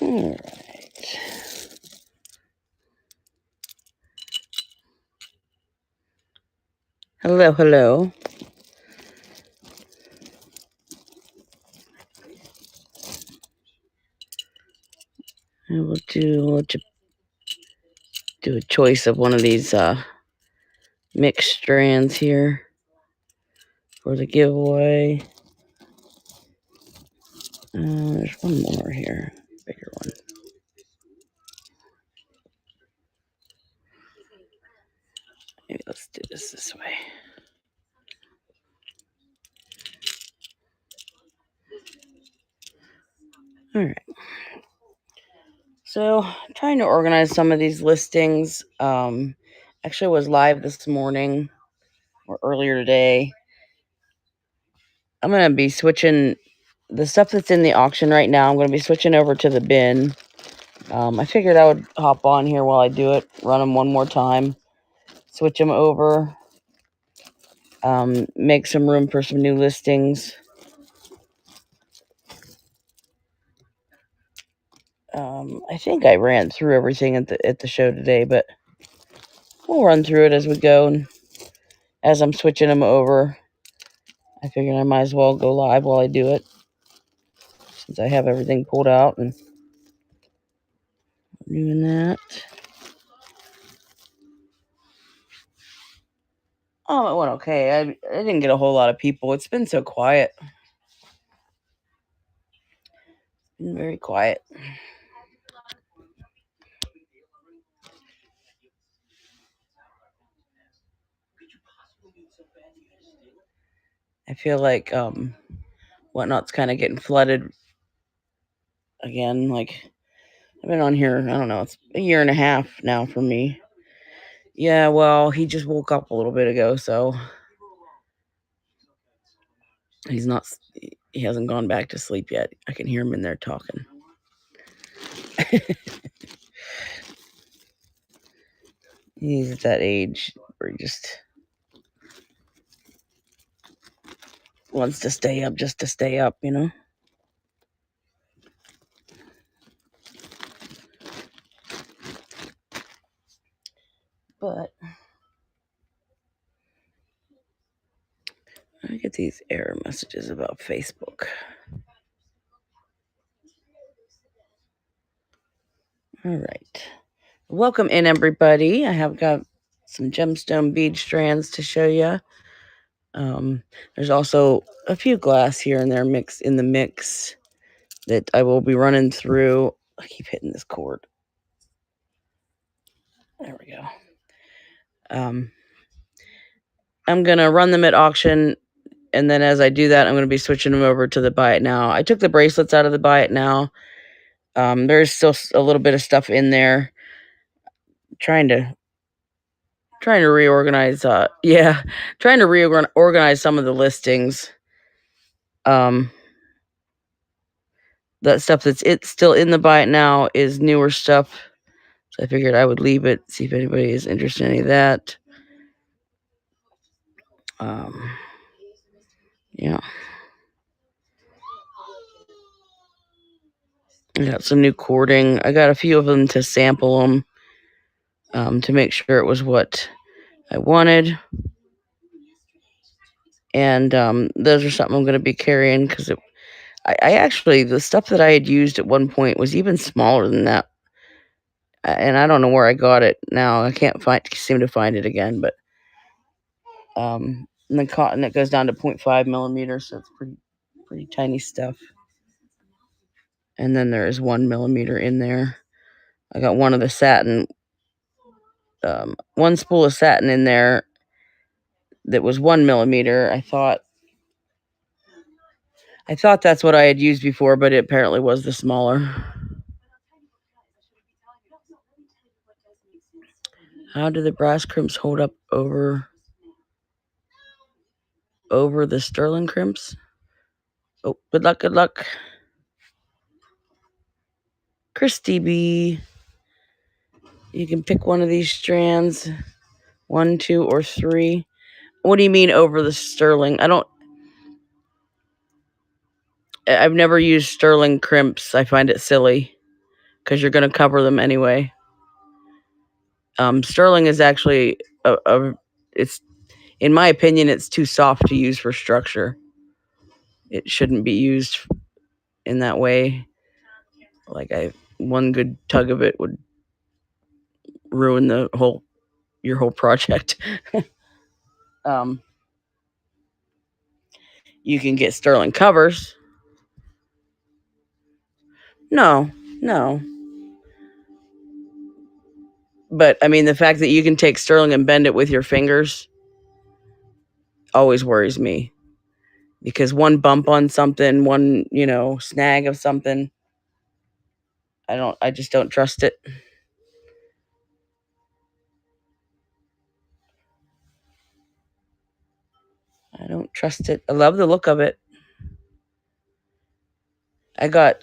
All right. Hello, hello. I will do a choice of one of these mixed strands here for the giveaway. There's one more here, bigger one. Maybe let's do this way. All right. So, trying to organize some of these listings. Actually, was live this morning or earlier today. I'm going to be switching the stuff that's in the auction right now. I'm going to be switching over to the bin. I figured I would hop on here while I do it, run them one more time, switch them over, make some room for some new listings. I think I ran through everything at the show today, but we'll run through it as we go. And as I'm switching them over, I figured I might as well go live while I do it, since I have everything pulled out and doing that. Oh, it went okay. I didn't get a whole lot of people. It's been so quiet. Been very quiet. I feel like Whatnot's kind of getting flooded again. Like, I've been on here, I don't know, it's a year and a half now for me. Yeah, well, he just woke up a little bit ago, so he hasn't gone back to sleep yet. I can hear him in there talking. He's at that age where he just wants to stay up just to stay up, you know? But I get these error messages about Facebook. All right. Welcome in, everybody. I have got some gemstone bead strands to show you. There's also a few glass here and there mixed in the mix that I will be running through. I keep hitting this cord. There we go. I'm going to run them at auction, and then as I do that, I'm going to be switching them over to the buy it now. I took the bracelets out of the buy it now. There's still a little bit of stuff in there. Trying to reorganize. Trying to reorganize some of the listings. That stuff it's still in the buy it now is newer stuff. So I figured I would leave it, see if anybody is interested in any of that. Yeah. I got some new cording. I got a few of them to sample them to make sure it was what I wanted. And those are something I'm going to be carrying because I actually, the stuff that I had used at one point was even smaller than that. And I don't know where I got it now. I can't seem to find it again, but and the cotton, it goes down to 0.5 millimeters, so it's pretty tiny stuff. And then there is 1 millimeter in there. I got one of the satin, one spool of satin in there that was 1 millimeter. I thought that's what I had used before, but it apparently was the smaller. How do the brass crimps hold up over the sterling crimps? Oh, good luck, good luck. Christy B. You can pick one of these strands. 1, 2, or 3. What do you mean over the sterling? I've never used sterling crimps. I find it silly because you're going to cover them anyway. Sterling is actually it's, in my opinion, it's too soft to use for structure. It shouldn't be used in that way. Like one good tug of it would ruin your whole project. You can get sterling covers. No. But I mean, the fact that you can take sterling and bend it with your fingers always worries me, because one bump on something, one, snag of something, I just don't trust it. I don't trust it. I love the look of it. I got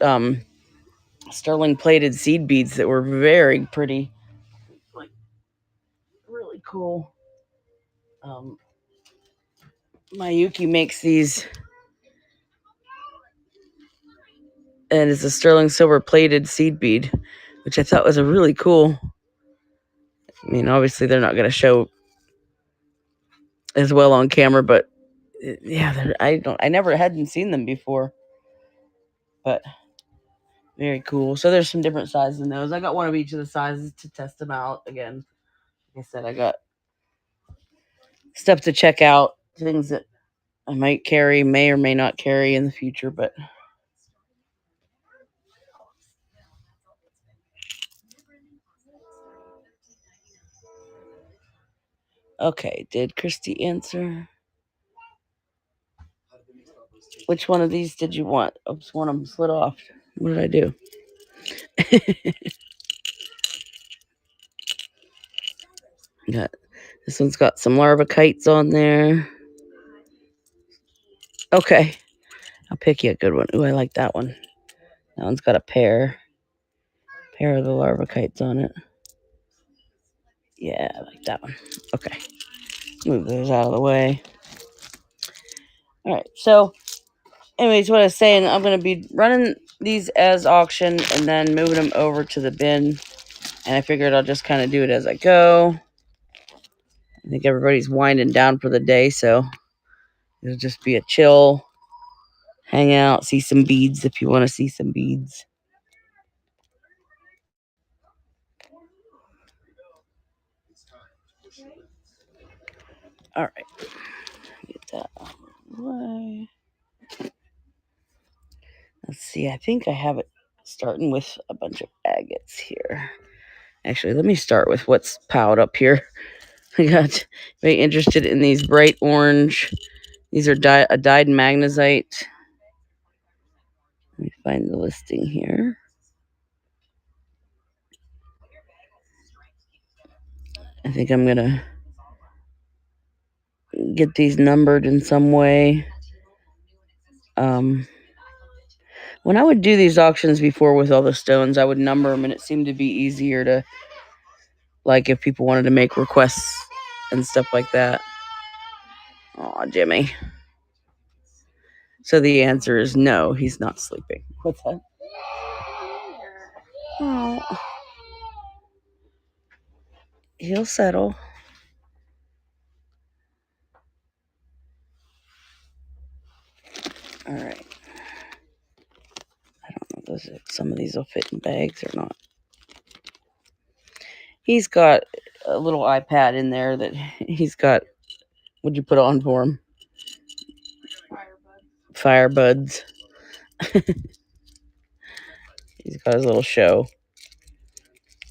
sterling plated seed beads that were very pretty, like really cool. Mayuki makes these, and it's a sterling silver plated seed bead, which I thought was a really cool. I mean, obviously they're not going to show as well on camera, but yeah, I never hadn't seen them before, but very cool. So there's some different sizes in those. I got one of each of the sizes to test them out. Again, like I said, I got stuff to check out, things that I might carry, may or may not carry in the future, but okay. Did Christy answer? Which one of these did you want? Oops, one of them slid off. What did I do? This one's got some larva kites on there. Okay. I'll pick you a good one. Ooh, I like that one. That one's got a pair of the larva kites on it. Yeah, I like that one. Okay. Move those out of the way. All right. So, anyways, what I was saying, I'm going to be running these as auction and then moving them over to the bin. And I figured I'll just kind of do it as I go. I think everybody's winding down for the day, so it'll just be a chill, hang out, see some beads if you want to see some beads. All right. Get that out of the way. Let's see. I think I have it starting with a bunch of agates here. Actually, let me start with what's piled up here. I got very interested in these bright orange. These are a dyed magnesite. Let me find the listing here. I think I'm going to get these numbered in some way. When I would do these auctions before with all the stones, I would number them, and it seemed to be easier to, like, if people wanted to make requests and stuff like that. Aw, Jimmy. So the answer is no, he's not sleeping. What's that? Oh. He'll settle. All right. I don't know if some of these will fit in bags or not. He's got a little iPad in there that he's got. What'd you put on for him? Firebuds. He's got his little show.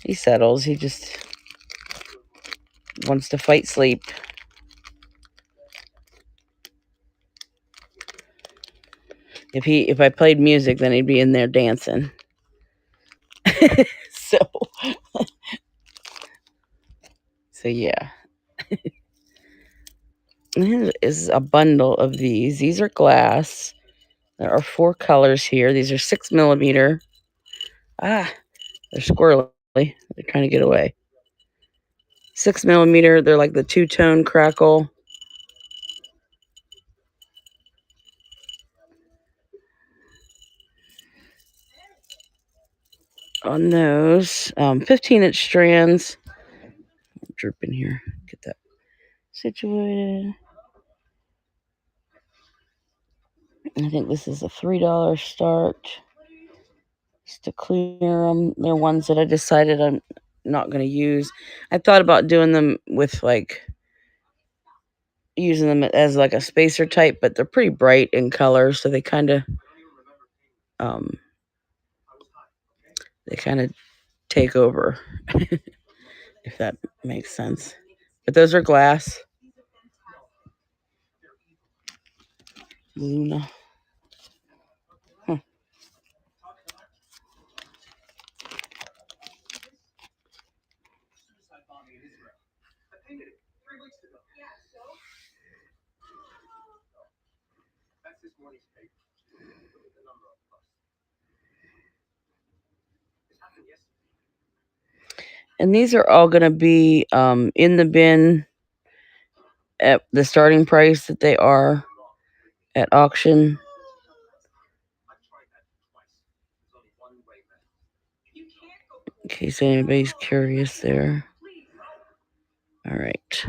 He settles. He just wants to fight sleep. If I played music, then he'd be in there dancing. So yeah, here is a bundle of these. These are glass. There are 4 colors here. These are 6mm. Ah, they're squirrely. They're trying to get away. 6mm. They're like the two-tone crackle. On those, 15-inch strands. Droop in here. Get that situated. I think this is a $3 start. Just to clear them. They're ones that I decided I'm not going to use. I thought about doing them with like using them as like a spacer type, but they're pretty bright in color, so they kind of um, take over, if that makes sense. But those are glass. Luna. Huh. And these are all going to be in the bin at the starting price that they are at auction. In case anybody's curious there. All right.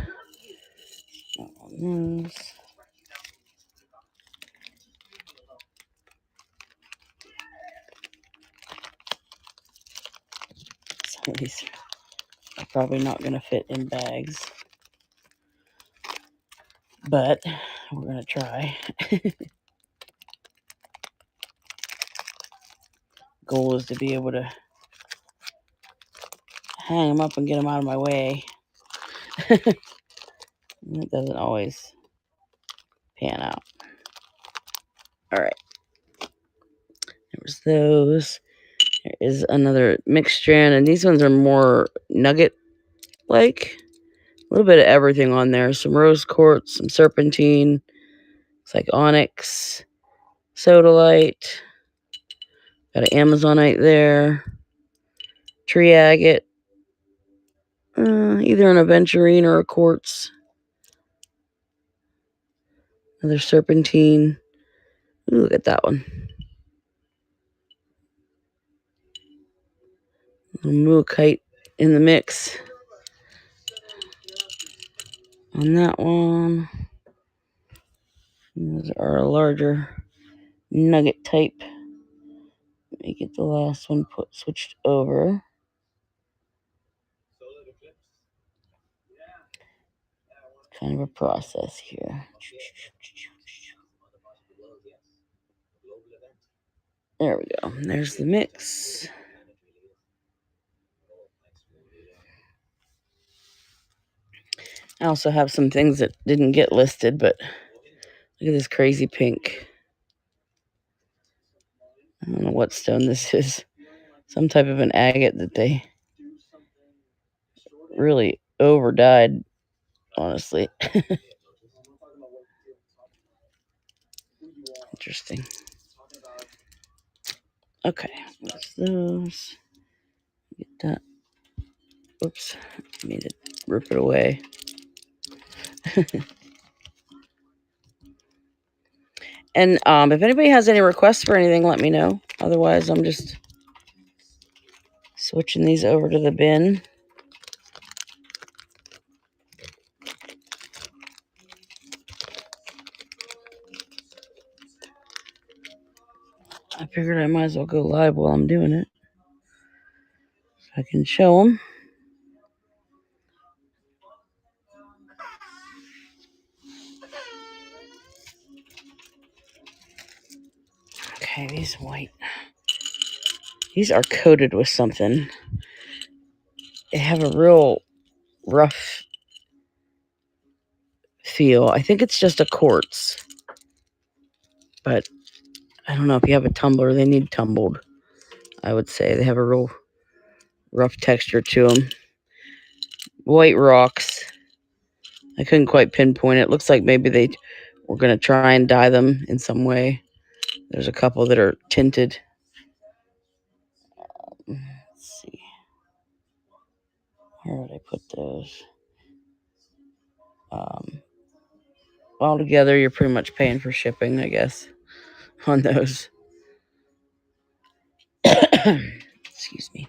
Some of these are probably not going to fit in bags, but we're going to try. Goal is to be able to hang them up and get them out of my way. It doesn't always pan out. All right. There's those. There is another mixed strand, and these ones are more nugget-like. A little bit of everything on there. Some rose quartz, some serpentine. It's like onyx, sodalite. Got an Amazonite there. Tree agate. Either an aventurine or a quartz. Another serpentine. Ooh, look at that one. Mulkite in the mix on that one. Those are a larger nugget type. Let me get the last one switched over. Kind of a process here. There we go. There's the mix. I also have some things that didn't get listed, but look at this crazy pink. I don't know what stone this is. Some type of an agate that they really over dyed, honestly. Interesting. Okay, that's those. Get that. Oops, I need to rip it away. And if anybody has any requests for anything, let me know. Otherwise, I'm just switching these over to the bin. I figured I might as well go live while I'm doing it. So I can show them. Okay, these white. These are coated with something. They have a real rough feel. I think it's just a quartz. But I don't know, if you have a tumbler, they need tumbled. I would say they have a real rough texture to them. white rocks. I couldn't quite pinpoint it. Looks like maybe they were going to try and dye them in some way. There's a couple that are tinted. Let's see. Where would I put those? Altogether, you're pretty much paying for shipping, I guess, on those. Excuse me.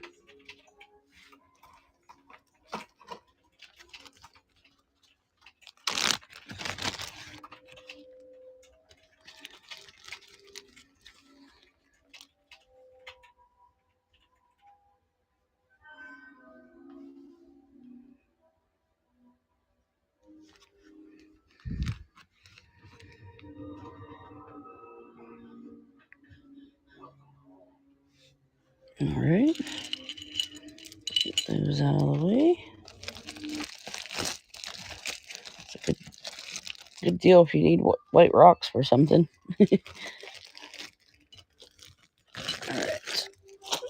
All right. Get those out of the way. It's a good deal if you need white rocks for something. All right.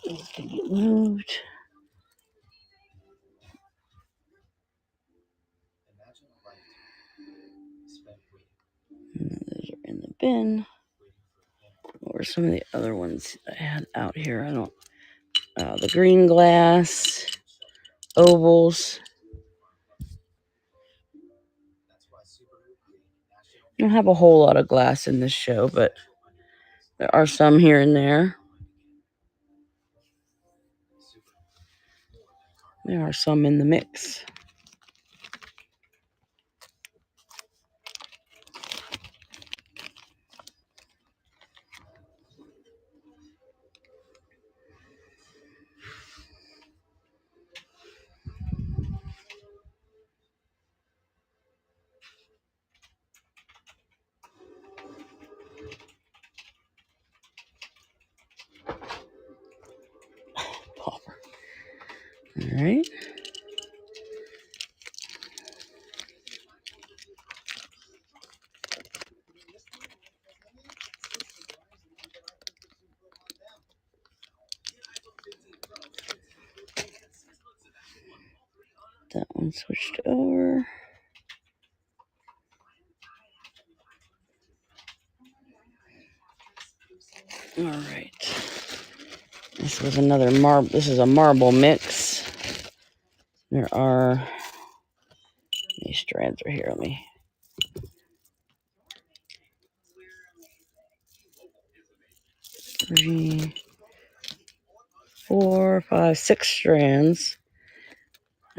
These can get moved. And those are in the bin. Or some of the other ones I had out here. I don't. The green glass, ovals. I don't have a whole lot of glass in this show, but there are some here and there. There are some in the mix. Popper. All right. That one switched over. All right. This was another marble. This is a marble mix. There are these strands are here. Let me. 3, 4, 5, 6 strands.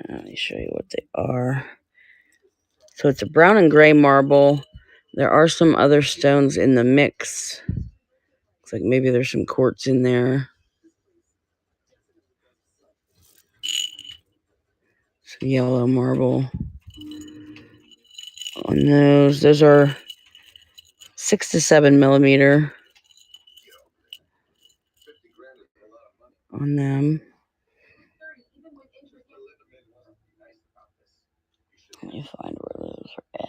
Let me show you what they are. So it's a brown and gray marble. There are some other stones in the mix. Looks like maybe there's some quartz in there. Some yellow marble on those. Those are 6 to 7 millimeter on them. Let me find where those are at.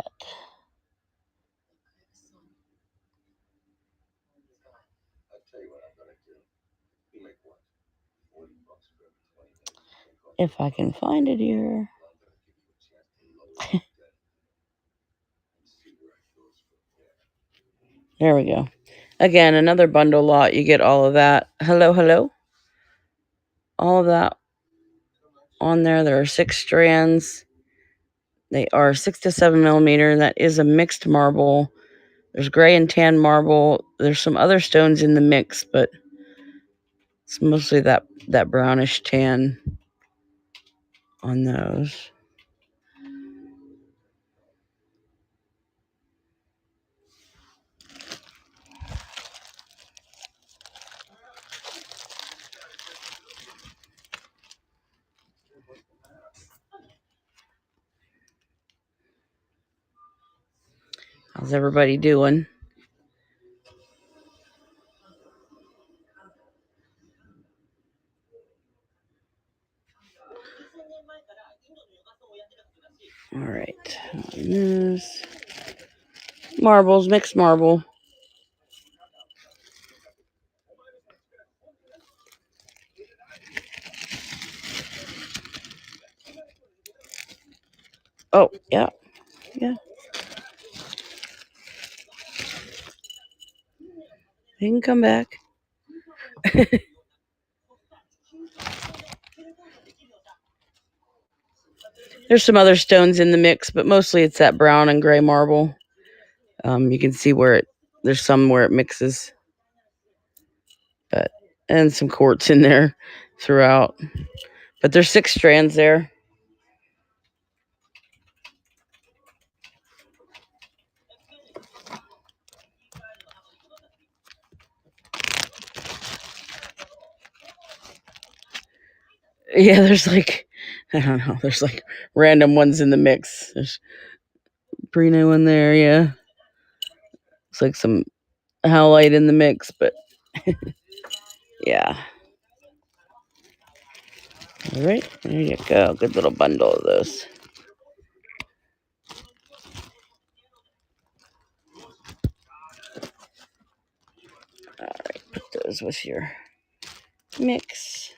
If I can find it here. There we go. Again, another bundle lot. You get all of that. Hello, hello. All of that on there. There are 6 strands. They are 6 to 7 millimeter. That is a mixed marble. There's gray and tan marble. There's some other stones in the mix, but it's mostly that brownish tan on those. How's everybody doing? All right. This marbles, mixed marble. Oh, yeah, yeah. You can come back. There's some other stones in the mix, but mostly it's that brown and gray marble. You can see there's some where it mixes, but and some quartz in there throughout. But there's 6 strands there. Yeah, there's like I don't know. There's like random ones in the mix. There's Brino in there. Yeah, it's like some howlite in the mix, but yeah. All right, there you go. Good little bundle of those. All right, put those with your mix.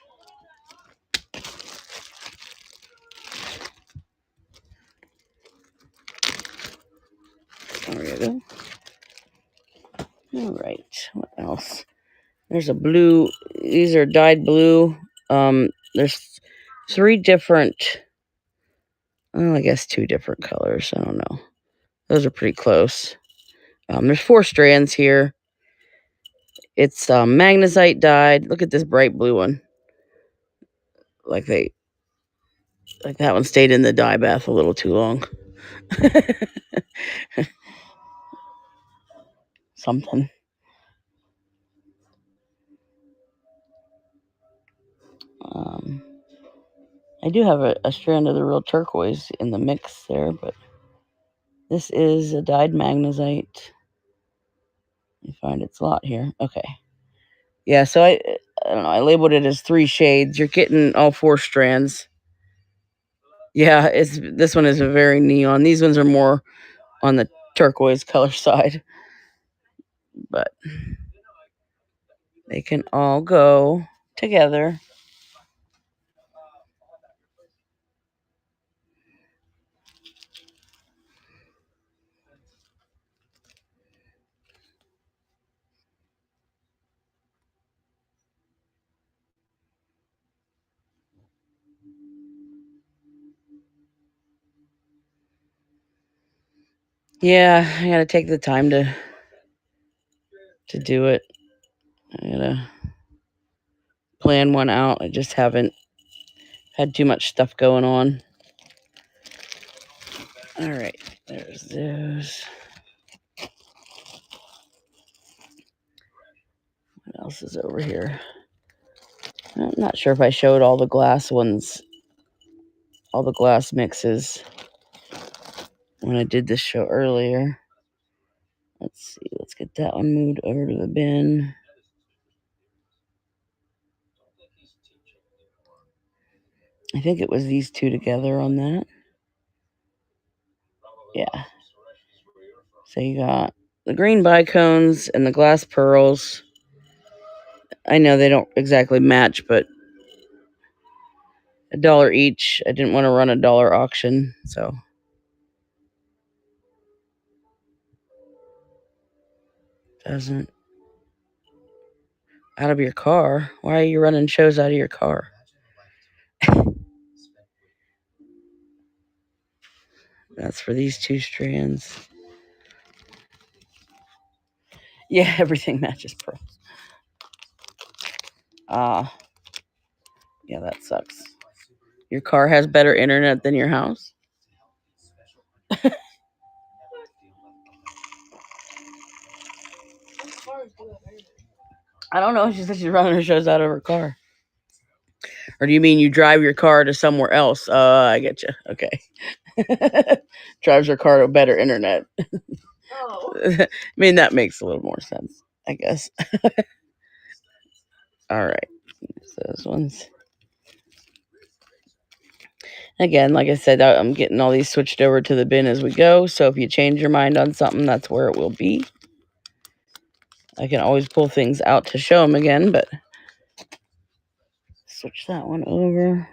There you go. All right, what else? There's a blue. These are dyed blue. There's 3 different. Oh, I guess 2 different colors. I don't know. Those are pretty close. There's 4 strands here. It's magnesite dyed. Look at this bright blue one. Like that one stayed in the dye bath a little too long. Something. Um, I do have a strand of the real turquoise in the mix there, but this is a dyed magnesite. Let me find its lot here. Okay. Yeah, so I don't know. I labeled it as 3 shades. You're getting all 4 strands. Yeah, this one is a very neon. These ones are more on the turquoise color side, but they can all go together. Yeah, I gotta take the time to do it. I gotta plan one out. I just haven't had too much stuff going on. All right, there's those. What else is over here? I'm not sure if I showed all the glass ones, all the glass mixes when I did this show earlier. Let's see. Let's get that one moved over to the bin. I think it was these 2 together on that. Yeah. So you got the green bicones and the glass pearls. I know they don't exactly match, but $1 each. I didn't want to run a dollar auction, so doesn't out of your car. Why are you running shows out of your car? That's for these 2 strands. Yeah, everything matches pearls. Yeah, that sucks. Your car has better internet than your house? I don't know. She said she's running her shows out of her car. Or do you mean you drive your car to somewhere else? I get you. Okay. Drives her car to better internet. Oh. I mean, that makes a little more sense, I guess. All right. Those ones. Again, like I said, I'm getting all these switched over to the bin as we go. So if you change your mind on something, that's where it will be. I can always pull things out to show them again, but switch that one over.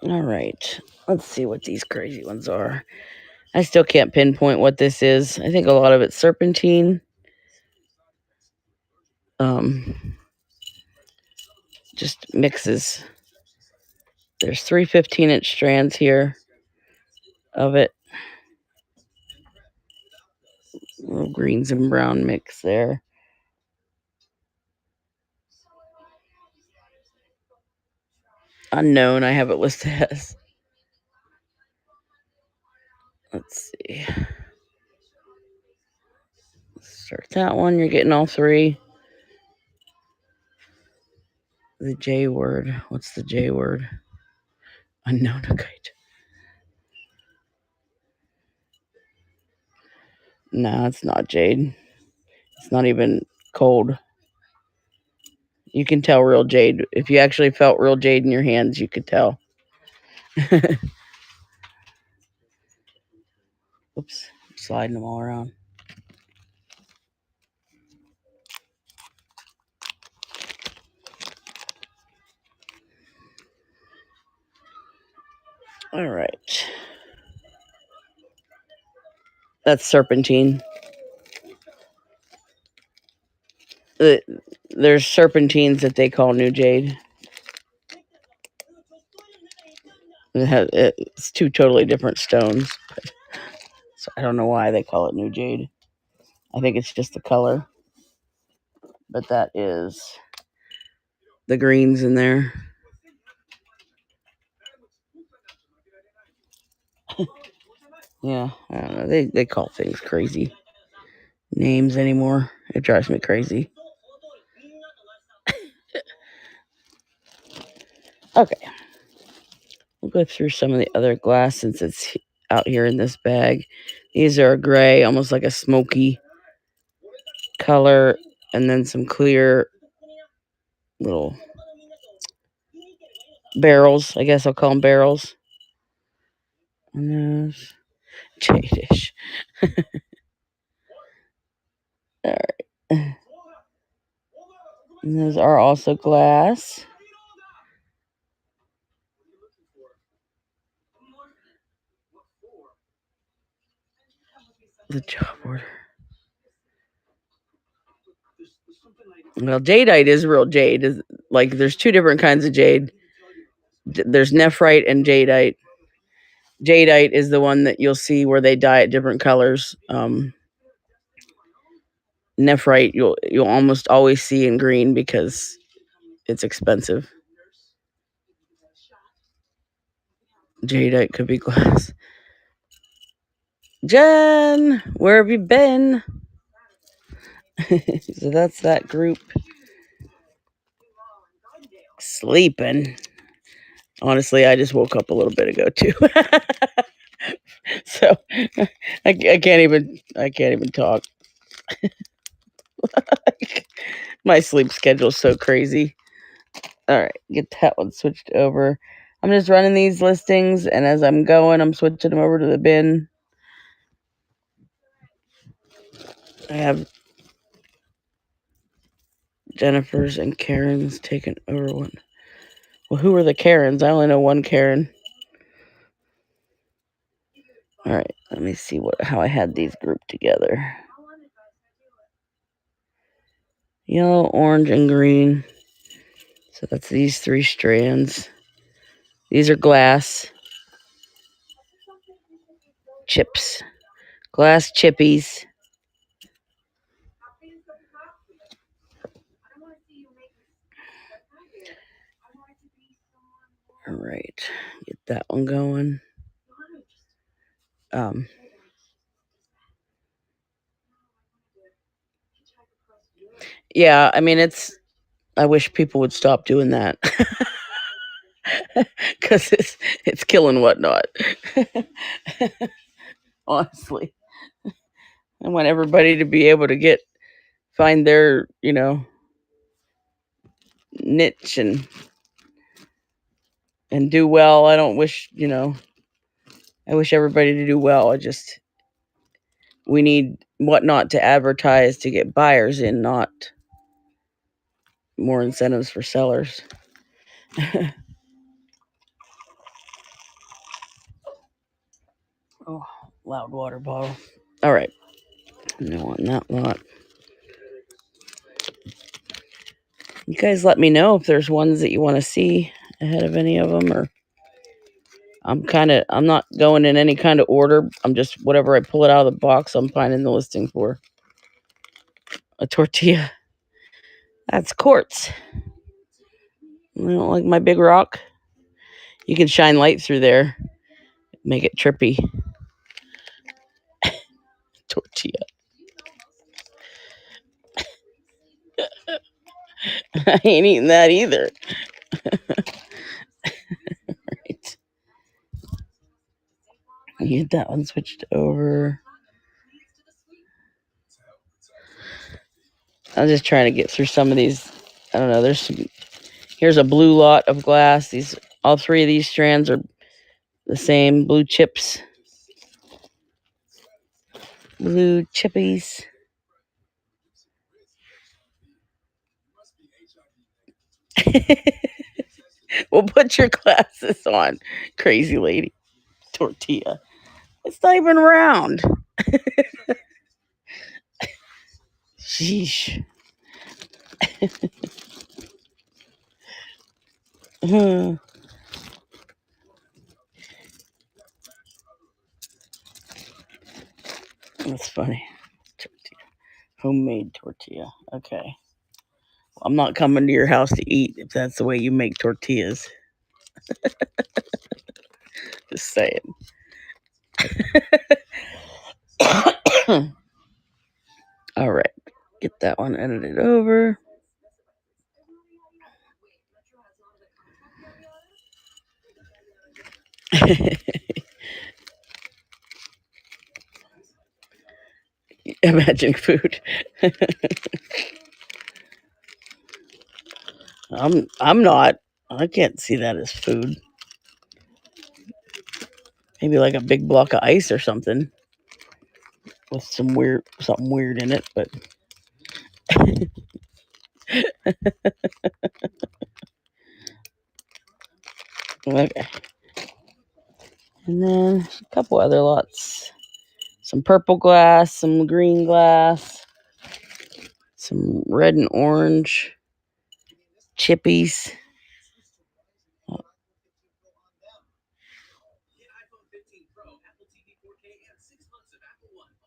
All right. Let's see what these crazy ones are. I still can't pinpoint what this is. I think a lot of it's serpentine. Just mixes. There's 3 15-inch strands here of it. Little greens and brown mix there. Unknown, I have it listed as. Let's see. Start that one. You're getting all 3. The J word. What's the J word? Unknown. Okay. No, it's not jade. It's not even cold. You can tell real jade. If you actually felt real jade in your hands, you could tell. Oops. I'm sliding them all around. All right. That's serpentine. There's serpentines that they call new jade. It's 2 totally different stones. So I don't know why they call it new jade. I think it's just the color. But that is the greens in there. Yeah, I don't know. They call things crazy names anymore. It drives me crazy. Okay. We'll go through some of the other glass since it's out here in this bag. These are gray, almost like a smoky color, and then some clear little barrels. I guess I'll call them barrels. And those jadish. All right. And those are also glass. The job order. Well, jadeite is real jade. Like there's 2 different kinds of jade. There's nephrite and jadeite. Jadeite is the one that you'll see where they dye it different colors. Nephrite you'll almost always see in green because it's expensive. Jadeite could be glass. Jen, where have you been? So that's that group. Sleeping. Honestly, I just woke up a little bit ago too. So I can't even talk. My sleep schedule's so crazy. All right, get that one switched over. I'm just running these listings, and as I'm going, I'm switching them over to the bin. I have Jennifer's and Karen's taken over one. Well, who are the Karens? I only know one Karen. All right, let me see how I had these grouped together. Yellow, orange, and green. So that's these 3 strands. These are glass chips. Glass chippies. All right, get that one going. Yeah, I mean, I wish people would stop doing that. Because it's killing whatnot. Honestly. I want everybody to be able to find their, niche and do well. I don't wish, I wish everybody to do well. We need whatnot to advertise to get buyers in, not more incentives for sellers. Oh, loud water bottle. All right. No on that lot. You guys let me know if there's ones that you want to see ahead of any of them, or I'm not going in any kind of order. I'm just whatever I pull it out of the box, I'm finding the listing for. A tortilla. That's quartz. You don't like my big rock? You can shine light through there, make it trippy. Tortilla. I ain't eating that either. Right. Get that one switched over. I'm just trying to get through some of these. I don't know. Here's a blue lot of glass. All three of these strands are the same blue chips. Blue chippies. Well, put your glasses on, crazy lady. Tortilla. It's not even round. Sheesh. That's funny. Tortilla. Homemade tortilla. Okay. Well, I'm not coming to your house to eat if that's the way you make tortillas. Just saying. All right. Get that one edited over. Imagine food. I'm not. I can't see that as food. Maybe like a big block of ice or something with something weird in it, but okay. And then a couple other lots. Some purple glass, some green glass, some red and orange chippies.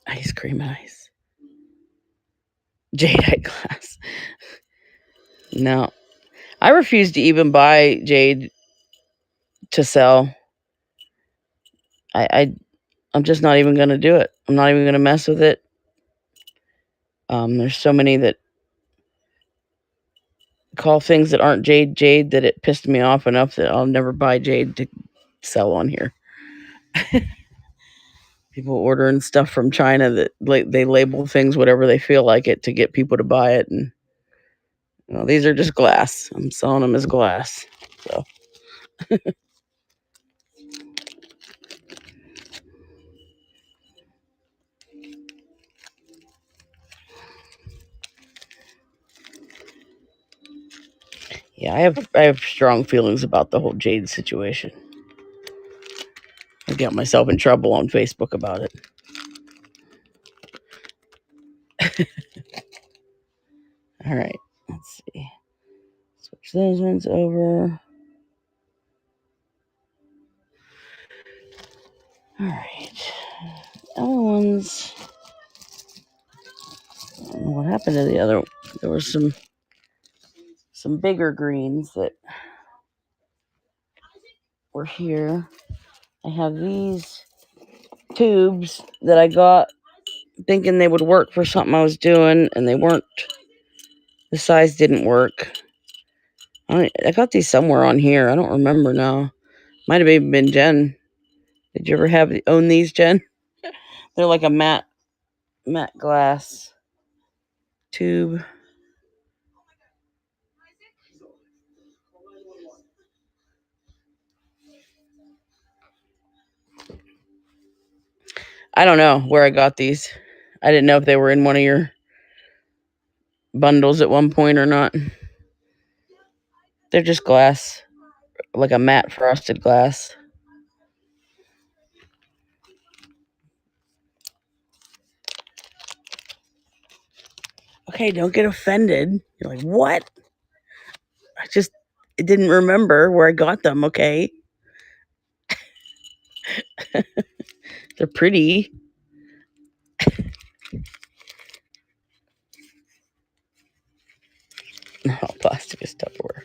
Ice cream ice. Jadeite glass. No. I refuse to even buy jade to sell. I'm just not even gonna do it. I'm not even gonna mess with it. There's so many that call things that aren't jade that it pissed me off enough that I'll never buy jade to sell on here. People ordering stuff from China that they label things whatever they feel like it to get people to buy it, and these are just glass. I'm selling them as glass. So yeah, I have strong feelings about the whole jade situation. I got myself in trouble on Facebook about it. All right, let's see. Switch those ones over. All right. Other ones. I don't know what happened to the other. There were some bigger greens that were here. I have these tubes that I got thinking they would work for something I was doing, and they weren't. The size didn't work. I got these somewhere on here. I don't remember now. Might have even been Jen. Did you ever own these, Jen? They're like a matte glass tube. I don't know where I got these. I didn't know if they were in one of your bundles at one point or not. They're just glass, like a matte frosted glass. Okay, don't get offended. You're like, what? I just didn't remember where I got them, okay? They're pretty. No, plastic is Tupperware.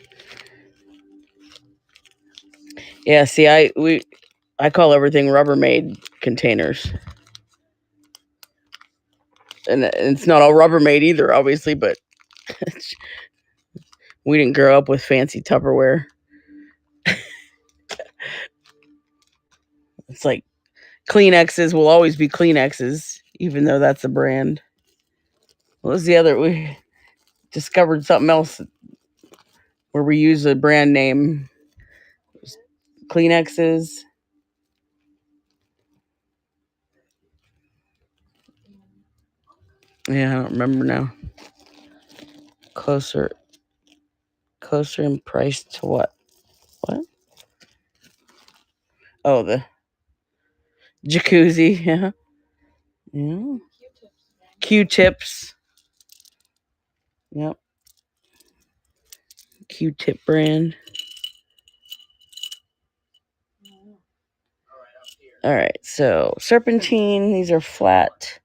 Yeah, see, I call everything Rubbermaid containers. And it's not all Rubbermaid either, obviously, but we didn't grow up with fancy Tupperware. It's like Kleenexes will always be Kleenexes, even though that's a brand. What was the other? We discovered something else where we use a brand name. Kleenexes. Yeah, I don't remember now. Closer in price to what? What? Oh, the jacuzzi. Yeah. Yeah. Q-tips. Yep. Q-tip brand. All right, so serpentine. These are flat.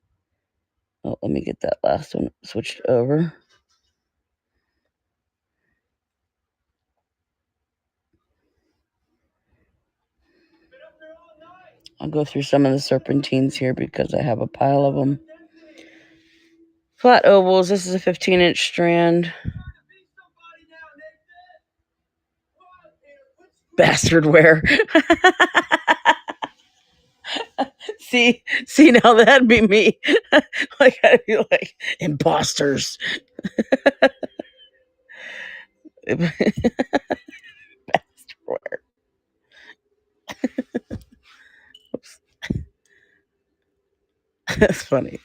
Oh, let me get that last one switched over. I'll go through some of the serpentines here because I have a pile of them. Flat ovals. This is a 15-inch strand. Bastard wear. see, now that'd be me. Like I'd be like imposters. Bastard wear. Oops. That's funny.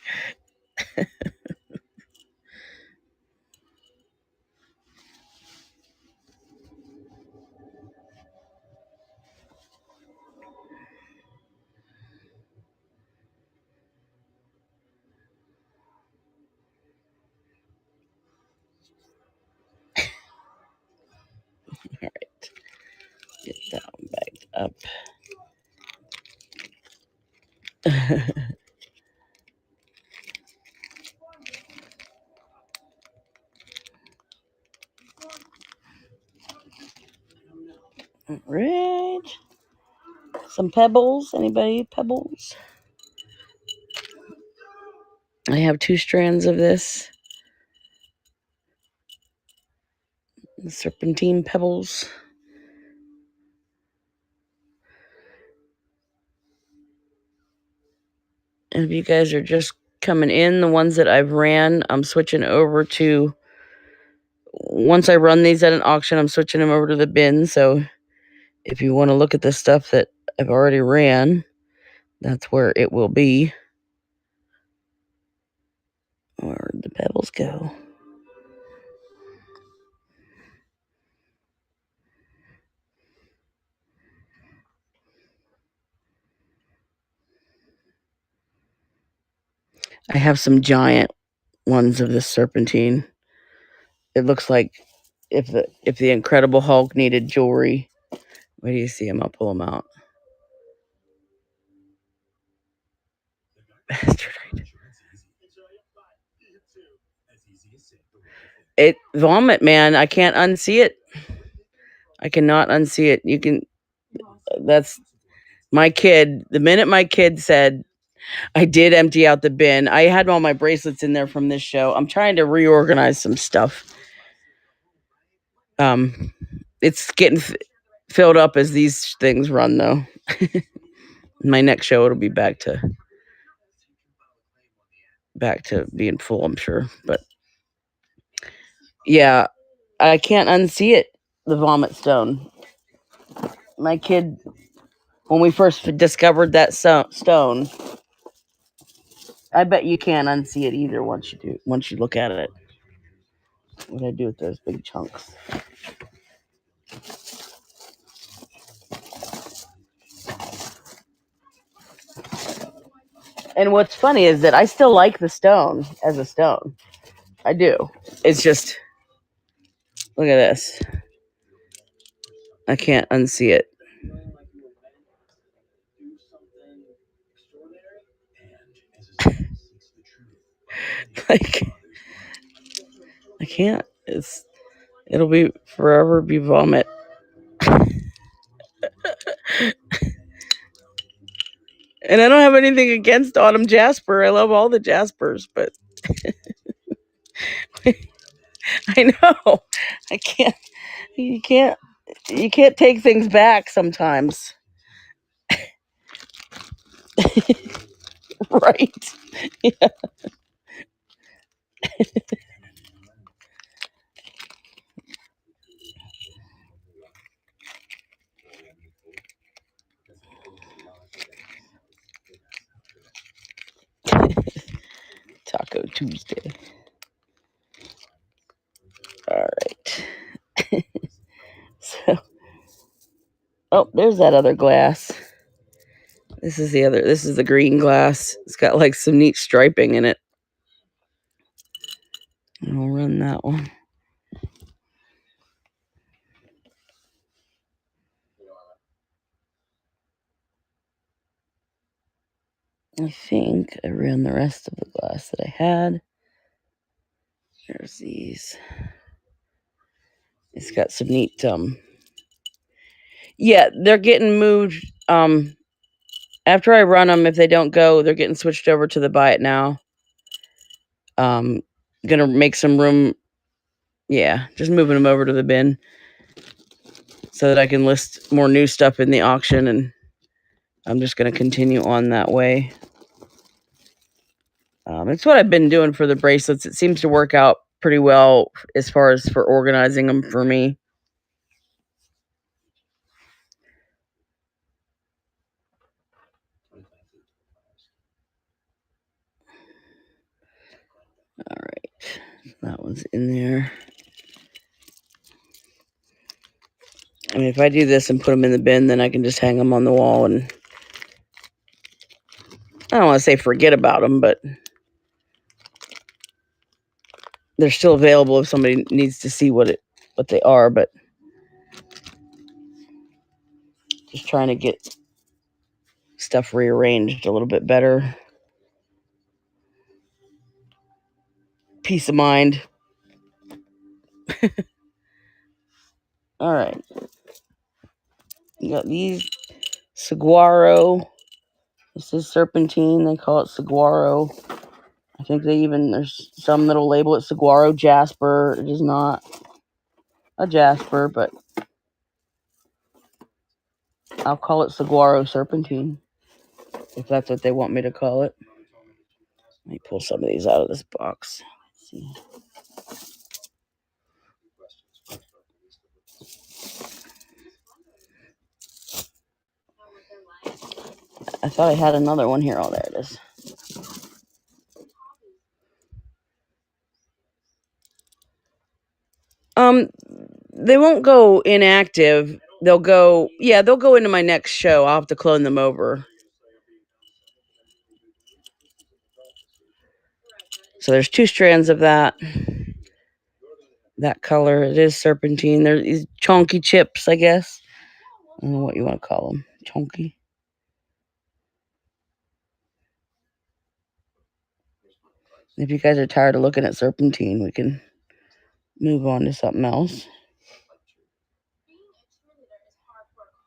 All right, get that one bagged up. All right. Some pebbles. Anybody pebbles? I have 2 strands of this. The serpentine pebbles. And if you guys are just coming in, the ones that I've ran, I'm switching over to, once I run these at an auction, I'm switching them over to the bin. So if you want to look at the stuff that I've already ran, that's where it will be. Where'd the pebbles go? I have some giant ones of this serpentine. It looks like if the Incredible Hulk needed jewelry. Where do you see them? I'll pull them out. Bastard. It vomit, man. I can't unsee it. I cannot unsee it. You can. That's my kid. The minute my kid said, I did empty out the bin. I had all my bracelets in there from this show. I'm trying to reorganize some stuff. It's getting filled up as these things run, though. My next show, it'll be back to being full, I'm sure. But yeah, I can't unsee it. The vomit stone. My kid, when we first discovered that stone, I bet you can't unsee it either once you look at it. What do I do with those big chunks? And what's funny is that I still like the stone as a stone. I do. It's just, look at this. I can't unsee it. Like, I can't. It'll be forever be vomit. And I don't have anything against Autumn Jasper. I love all the Jaspers, but I know I can't. You can't. You can't take things back sometimes, right? Yeah. Taco Tuesday. All right. So, oh, there's that other glass. This is the other. This is the green glass. It's got like some neat striping in it. I'll run that one. I think I ran the rest of the glass that I had. There's these. It's got some neat. Yeah, they're getting moved. After I run them, if they don't go, they're getting switched over to the buy it now. Gonna make some room. Yeah, just moving them over to the bin so that I can list more new stuff in the auction, and I'm just gonna continue on that way. It's what I've been doing for the bracelets. It seems to work out pretty well as far as for organizing them for me. All right, that one's in there. I mean, if I do this and put them in the bin, then I can just hang them on the wall, and I don't want to say forget about them, but they're still available if somebody needs to see what they are. But just trying to get stuff rearranged a little bit better. Peace of mind. All right. You got these saguaro. This is serpentine. They call it saguaro. I think there's some that'll label it saguaro jasper. It is not a jasper, but I'll call it saguaro serpentine if that's what they want me to call it. Let me pull some of these out of this box. Let's see. I thought I had another one here. Oh, there it is. They won't go inactive. They'll go into my next show. I'll have to clone them over. So there's 2 strands of that color. It is serpentine. They're these chunky chips, I guess. I don't know what you want to call them. Chunky. If you guys are tired of looking at serpentine, we can move on to something else.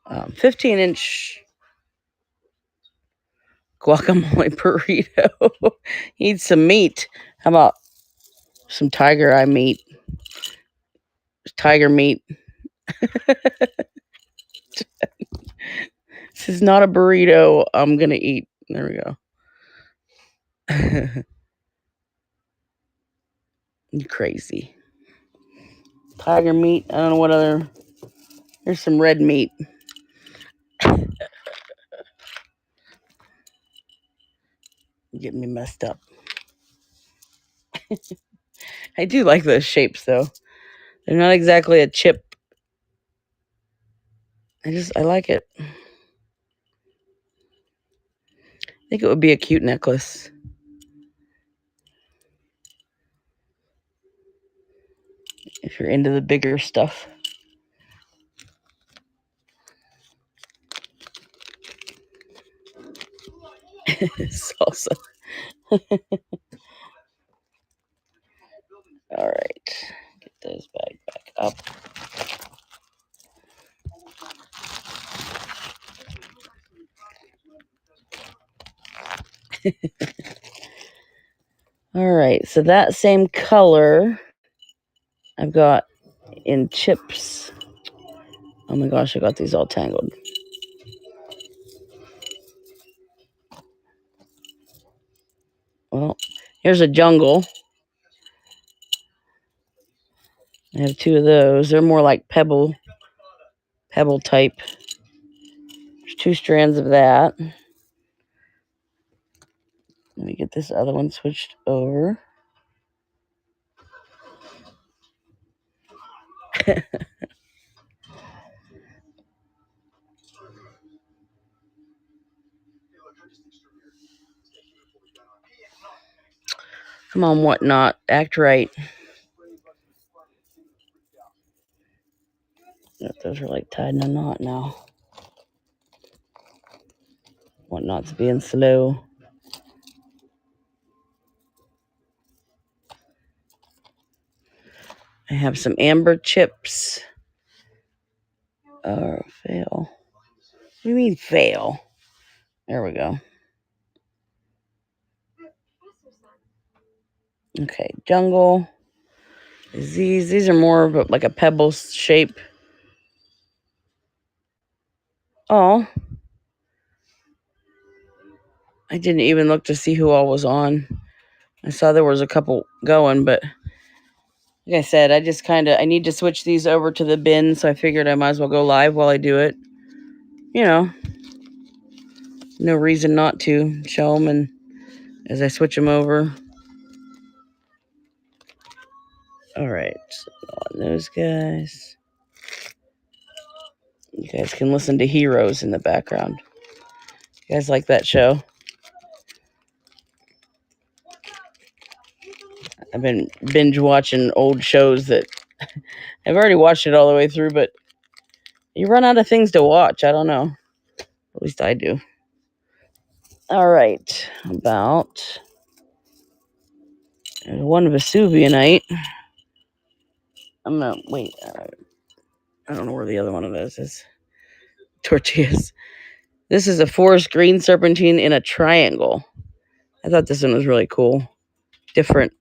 15-inch guacamole burrito. Eat some meat. How about some tiger eye meat? Tiger meat. This is not a burrito I'm going to eat. There we go. You crazy. Tiger meat. I don't know what other. There's some red meat. Getting me messed up. I do like those shapes, though. They're not exactly a chip. I like it. I think it would be a cute necklace. if you're into the bigger stuff. Salsa. All right, get those back up. All right, so that same color I've got in chips. Oh my gosh, I got these all tangled. Well, here's a jungle. I have 2 of those. They're more like pebble type. There's 2 strands of that. Let me get this other one switched over. Come on, Whatnot. Act right. Those are like tied in a knot now. Whatnot's being slow. I have some amber chips. Fail. What do you mean fail? There we go. Okay, jungle. These are more of like a pebble shape. Oh. I didn't even look to see who all was on. I saw there was a couple going, but like I said, I need to switch these over to the bin, so I figured I might as well go live while I do it. You know, no reason not to show them and as I switch them over. All right, so on those guys. You guys can listen to Heroes in the background. You guys like that show? I've been binge watching old shows that I've already watched it all the way through, but you run out of things to watch. I don't know. At least I do. All right, about one Vesuvianite. I'm gonna wait. I don't know where the other one of those is. Tortillas. This is a forest green serpentine in a triangle. I thought this one was really cool. Different.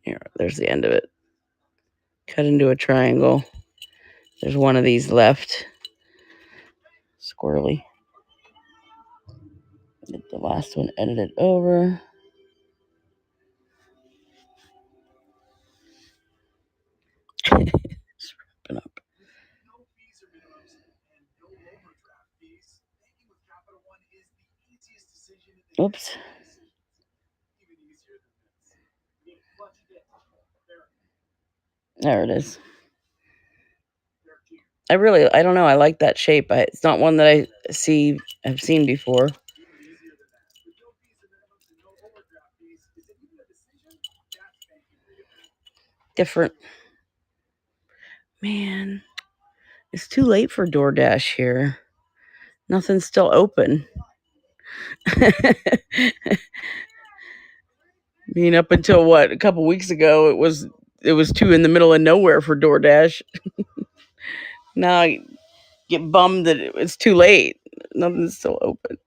Here, there's the end of it. Cut into a triangle. There's one of these left. Squirrely. Get the last one edited over. Up. Oops. There it is. I don't know. I like that shape. It's not one that I've seen before. Different. Man, it's too late for DoorDash here. Nothing's still open. I mean, up until a couple weeks ago, it was 2 in the middle of nowhere for DoorDash. Now I get bummed that it's too late. Nothing's still open.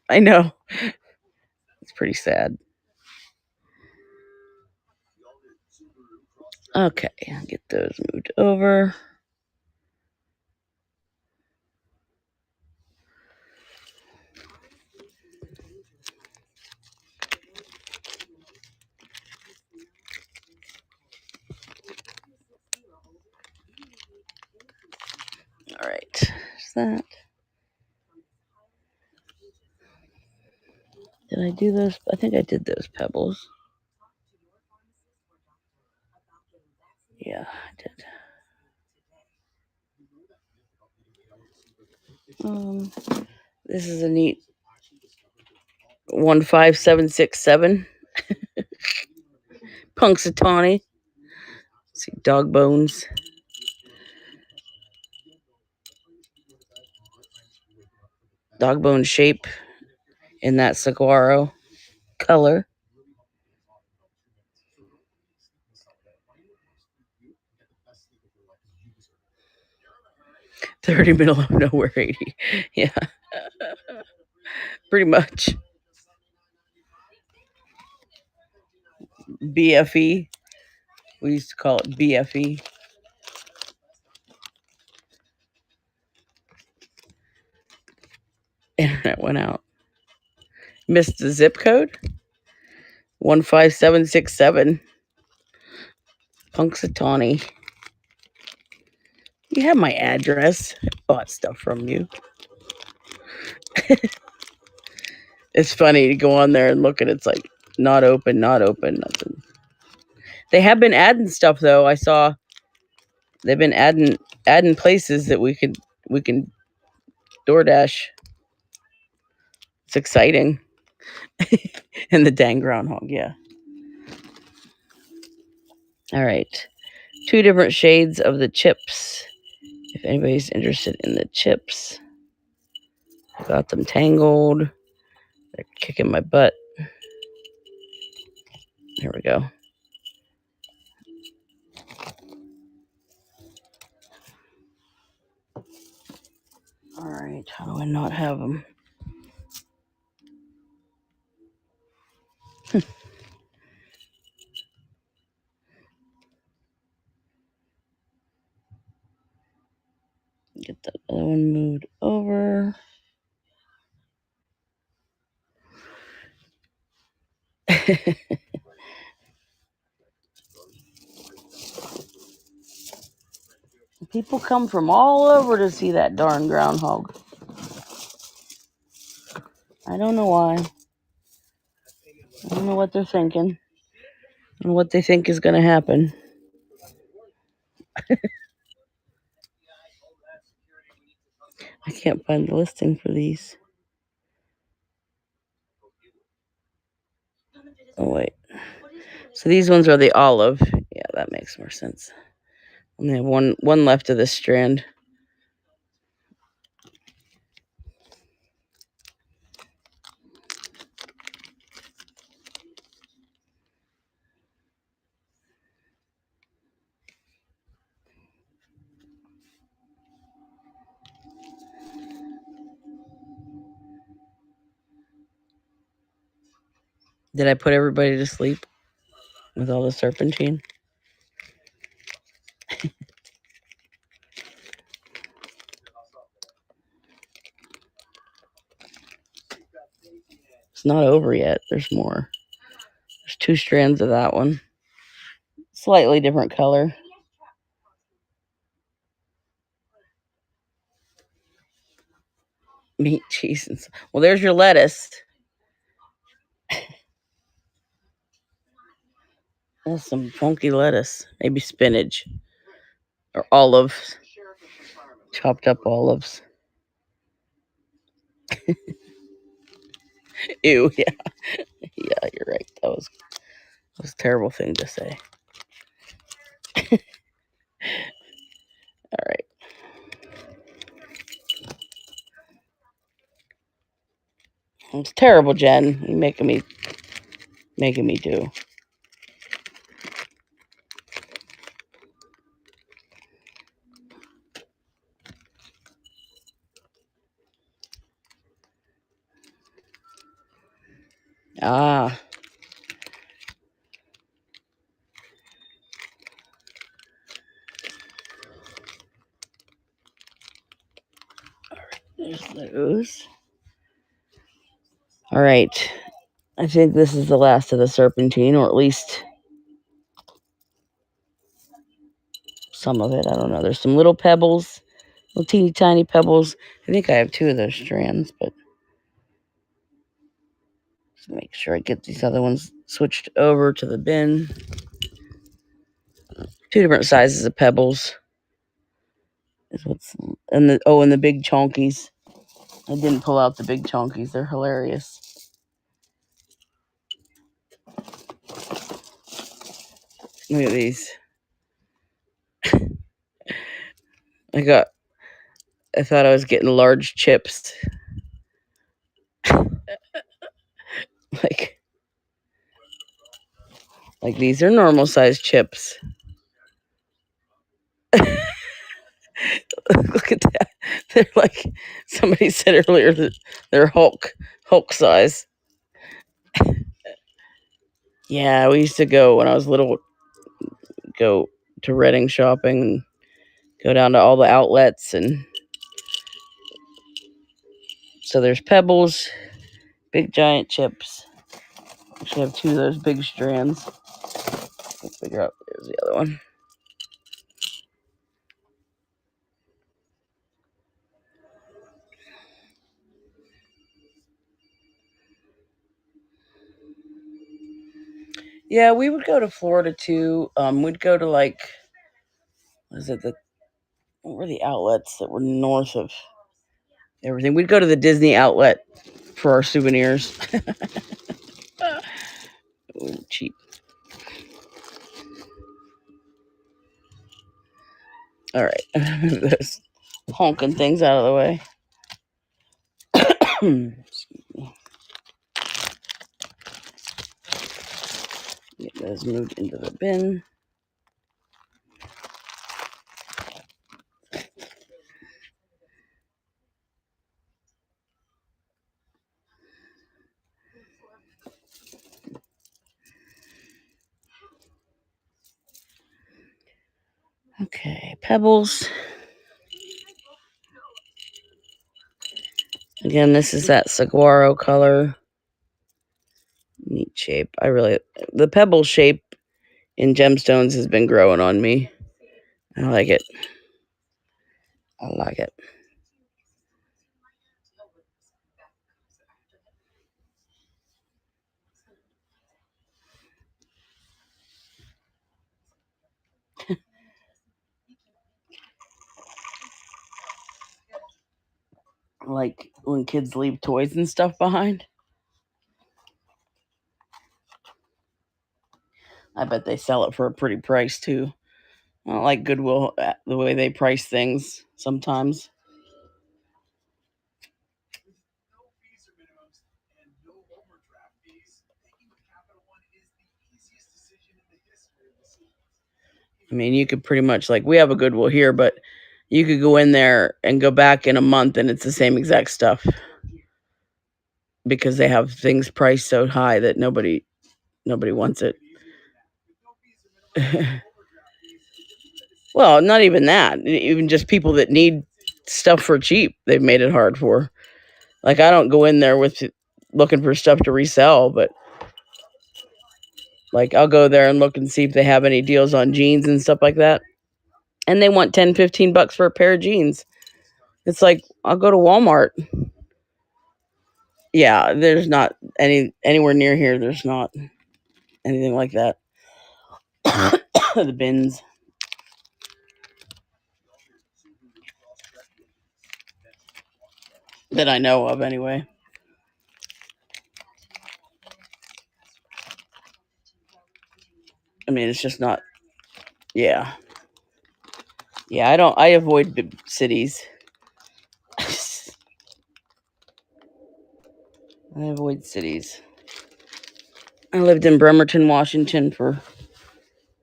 I know. It's pretty sad. Okay, I'll get those moved over. All right, there's that. Did I do those? I think I did those pebbles. Yeah, I did. This is a neat 15767 Punxsutawney see, dog bones. Dog bone shape in that saguaro color. $30 middle of nowhere 80. Yeah, pretty much. BFE. We used to call it BFE. Internet went out. Missed the zip code? 15767. Punxsutawney. You have my address. I bought stuff from you. It's funny to go on there and look, and it's like not open, nothing. They have been adding stuff though. I saw they've been adding places that we can DoorDash. It's exciting. And the dang groundhog, yeah. All right. 2 different shades of the chips. If anybody's interested in the chips. I got them tangled. They're kicking my butt. Here we go. All right. How do I not have them? Get that other one moved over. People come from all over to see that darn groundhog. I don't know why. I don't know what they're thinking and what they think is going to happen. I can't find the listing for these. Oh, wait. So these ones are the olive. Yeah, that makes more sense. Only have one left of this strand. Did I put everybody to sleep with all the serpentine? It's not over yet. There's more. There's 2 strands of that one. Slightly different color. Meat, cheese, and well, there's your lettuce. That's some funky lettuce. Maybe spinach or olives. Chopped up olives. Ew, yeah. Yeah, you're right. That was a terrible thing to say. All right. It's terrible, Jen. You're making me do. Ah. There's those. All right. I think this is the last of the serpentine, or at least some of it. I don't know. There's some little pebbles, little teeny tiny pebbles. I think I have 2 of those strands, but just make sure I get these other ones switched over to the bin. 2 different sizes of pebbles. Is what's and the big chonkies. I didn't pull out the big chonkies. They're hilarious. Look at these. I thought I was getting large chips. Like these are normal sized chips. Look at that. They're like somebody said earlier that they're Hulk size. Yeah, we used to go when I was little, go to Reading shopping and go down to all the outlets, and so there's Pebbles, big giant chips. Actually have two of those big strands. Let's figure out, there's the other one. Yeah, we would go to Florida too. We'd go to like, what were the outlets that were north of everything? We'd go to the Disney outlet for our souvenirs. Ooh, cheap. All right, move those honking things out of the way. Excuse me. Get those moved into the bin. Okay, Pebbles. Again, this is that saguaro color. Neat shape. The pebble shape in gemstones has been growing on me. I like it. I like it. Like when kids leave toys and stuff behind. I bet they sell it for a pretty price too. I don't like Goodwill, the way they price things sometimes. I mean, you could pretty much, like, we have a Goodwill here, but you could go in there and go back in a month and it's the same exact stuff because they have things priced so high that nobody wants it. Well, not even that. Even just people that need stuff for cheap, they've made it hard for. Like, I don't go in there with looking for stuff to resell, but like I'll go there and look and see if they have any deals on jeans and stuff like that. And they want 10, 15 bucks for a pair of jeans. It's like, I'll go to Walmart. Yeah, there's not anywhere near here. There's not anything like that. The bins that I know of, anyway. I mean, it's just not. Yeah, yeah. I avoid big cities. I avoid cities. I lived in Bremerton, Washington for,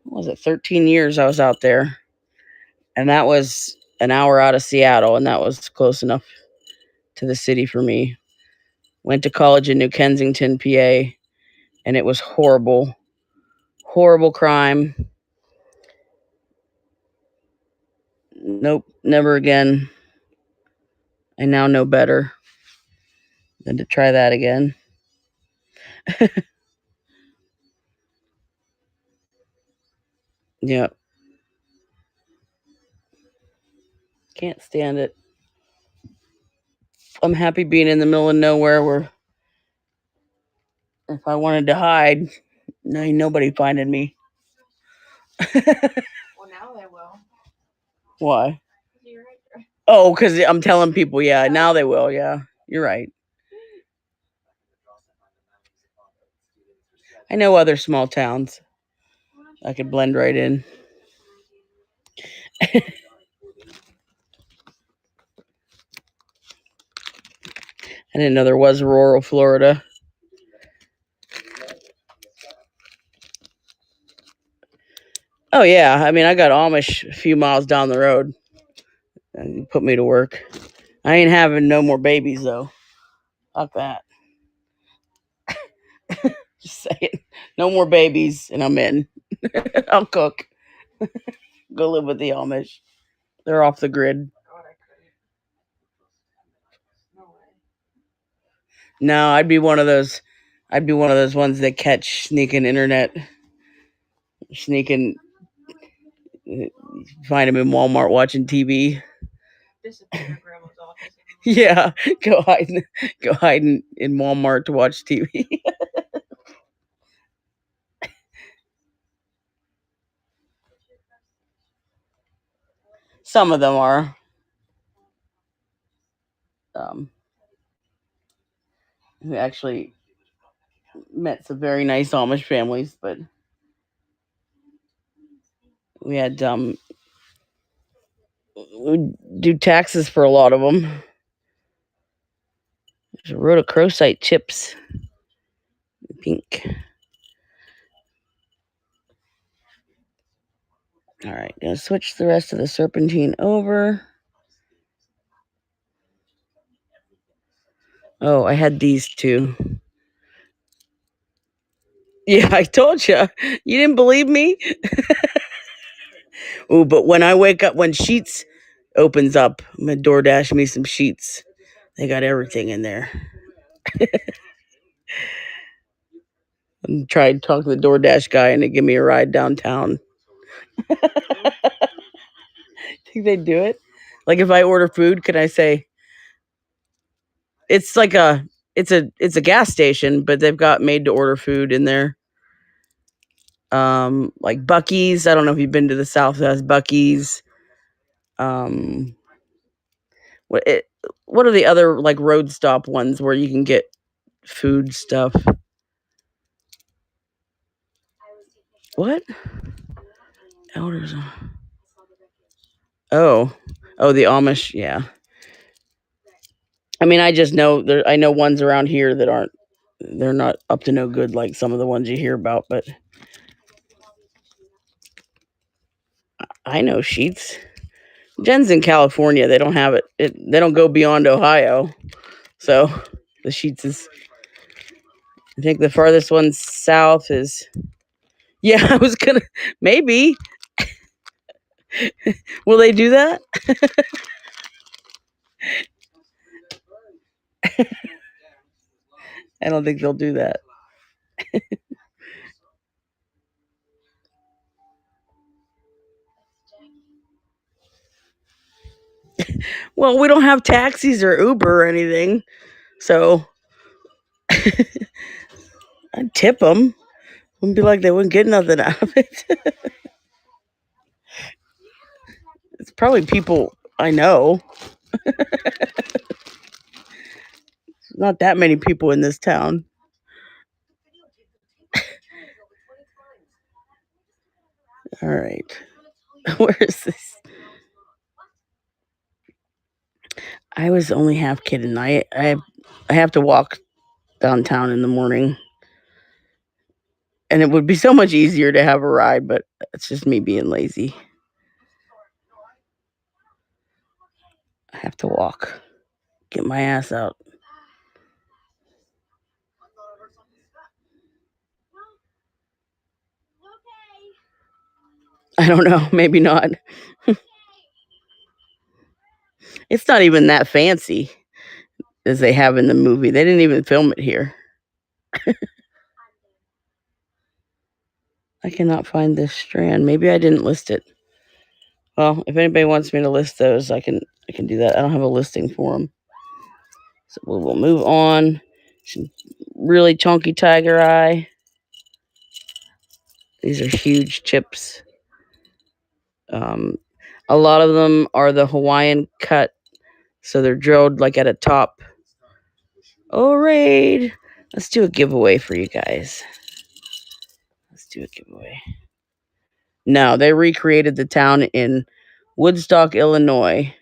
what was it, 13 years. I was out there, and that was an hour out of Seattle, and that was close enough to the city for me. Went to college in New Kensington, PA, and it was horrible. Horrible crime. Nope, never again. I now know better than to try that again. Yeah, can't stand it. I'm happy being in the middle of nowhere where if I wanted to hide, no, ain't nobody finding me. Well, now they will. Why? You're right. Oh, because I'm telling people, yeah, now they will, yeah. You're right. I know other small towns. I could blend right in. I didn't know there was rural Florida. Oh yeah, I mean I got Amish a few miles down the road. And put me to work. I ain't having no more babies though. Fuck that. Just saying. No more babies, and I'm in. I'll cook. Go live with the Amish. They're off the grid. God, I couldn't. No way. No, I'd be one of those. I'd be one of those ones that catch sneaking internet, sneaking, find them in Walmart watching TV. Disappear in grandma's office. Yeah, go hide, go hide in Walmart to watch TV. Some of them are. Um, we actually met some very nice Amish families, but we had we do taxes for a lot of them. There's a rhodochrosite chips, pink. All right, gonna switch the rest of the serpentine over. Oh, I had these two. Yeah, I told you. You didn't believe me? Oh, but when I wake up, when Sheets opens up, I'm gonna DoorDash me some sheets. They got everything in there. I'm trying to talk to the DoorDash guy and to give me a ride downtown. Think they do it? Like if I order food, can I say it's like it's a gas station, but they've got made to order food in there. Like Bucky's. I don't know if you've been to the South that has Bucky's. Um what it what are the other like road stop ones where you can get food stuff? What? Elders. Oh. Oh, the Amish, yeah. I mean, I just know there I know ones around here that aren't they're not up to no good like some of the ones you hear about, but I know Sheets. Jen's in California. They don't have it. They don't go beyond Ohio. So the Sheets is I think the farthest one south is yeah, I was gonna maybe. Will they do that? I don't think they'll do that. Well, we don't have taxis or Uber or anything, so I'd tip them. Wouldn't be like they wouldn't get nothing out of it. It's probably people I know. Not that many people in this town. All right. Where is this? I was only half kidding. I have to walk downtown in the morning, and it would be so much easier to have a ride, but it's just me being lazy. I have to walk. Get my ass out. I don't know. Maybe not. It's not even that fancy as they have in the movie. They didn't even film it here. I cannot find this strand. Maybe I didn't list it. Well, if anybody wants me to list those, I can do that. I don't have a listing for them. So we will move on. Some really chunky tiger eye. These are huge chips. Um, a lot of them are the Hawaiian cut, so they're drilled like at a top. Oh, raid! Let's do a giveaway for you guys. Let's do a giveaway. No, they recreated the town in Woodstock, Illinois.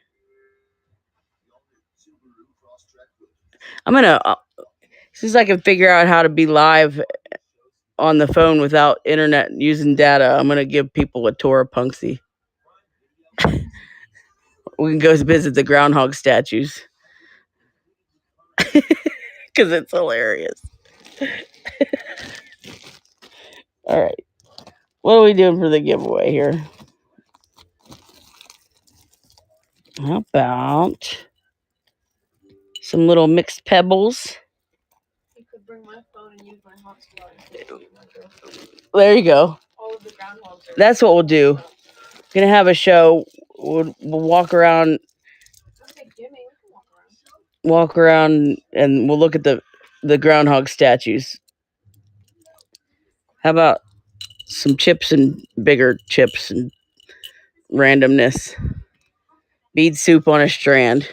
I'm gonna since I can figure out how to be live on the phone without internet using data, I'm gonna give people a tour of Punxsy. We can go visit the groundhog statues because it's hilarious. All right, what are we doing for the giveaway here? How about some little mixed pebbles? You could bring my phone and use my hotspot and use my girlfriend. There you go. All of the groundhogs are. That's what we'll do. Gonna have a show. We'll walk around, Okay, Jimmy, we can walk around, and we'll look at the groundhog statues. How about some chips and bigger chips and randomness? Bead soup on a strand.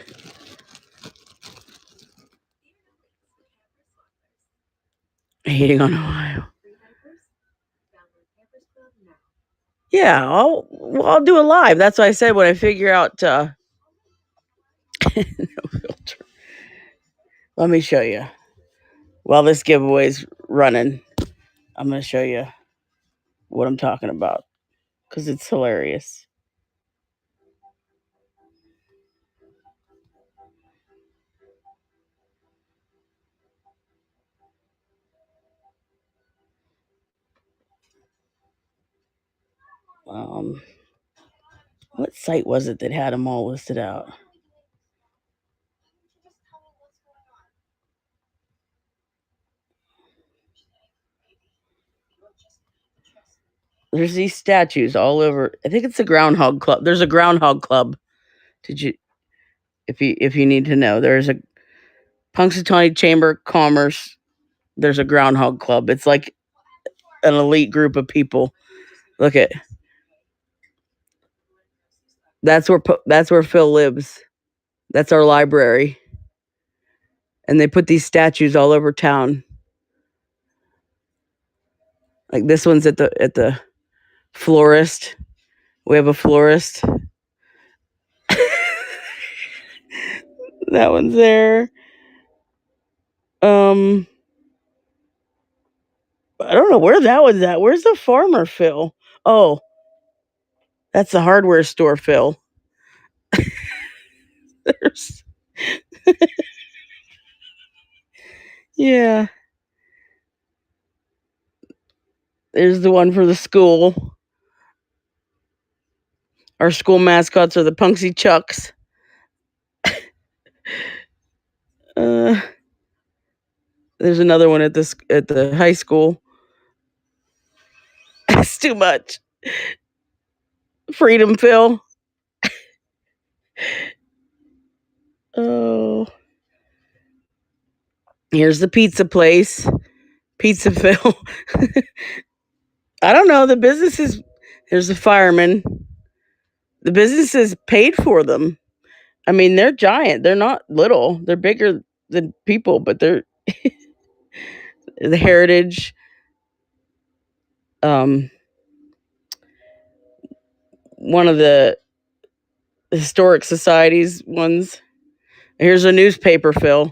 Hating on Ohio. Yeah, I'll do a live. That's what I said when I figure out. No filter. Let me show you. While this giveaway's running, I'm gonna show you what I'm talking about because it's hilarious. What site was it that had them all listed out? There's these statues all over. I think it's the Groundhog Club. There's a Groundhog Club. Did you, if you need to know, there's a Punxsutawney Chamber of Commerce. There's a Groundhog Club. It's like an elite group of people. Look at that's where Phil lives. That's our library, and they put these statues all over town. Like this one's at the florist. We have a florist. That one's there. I don't know where that one's at. Where's the farmer, Phil? Oh, that's the hardware store, Phil. There's, yeah. There's the one for the school. Our school mascots are the Punxsy Chucks. There's another one at the high school. It's too much. Freedom, Phil. Oh. Here's the pizza place. Pizza Phil. I don't know. The businesses, there's the fireman. The businesses paid for them. I mean, they're giant. They're not little. They're bigger than people, but they're the heritage. One of the historic societies ones. Here's a newspaper, Phil.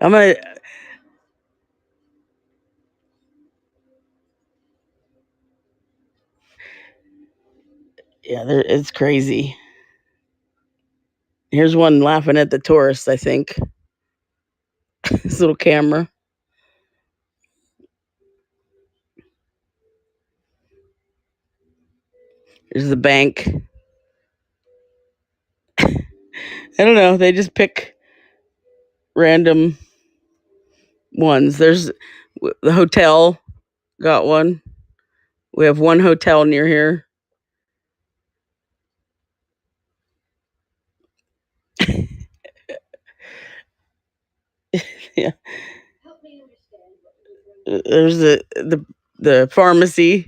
I'm gonna. Yeah, it's crazy. Here's one laughing at the tourists, I think. This little camera. Here's the bank. I don't know. They just pick random ones. There's the hotel. Got one. We have one hotel near here. Yeah. There's the pharmacy.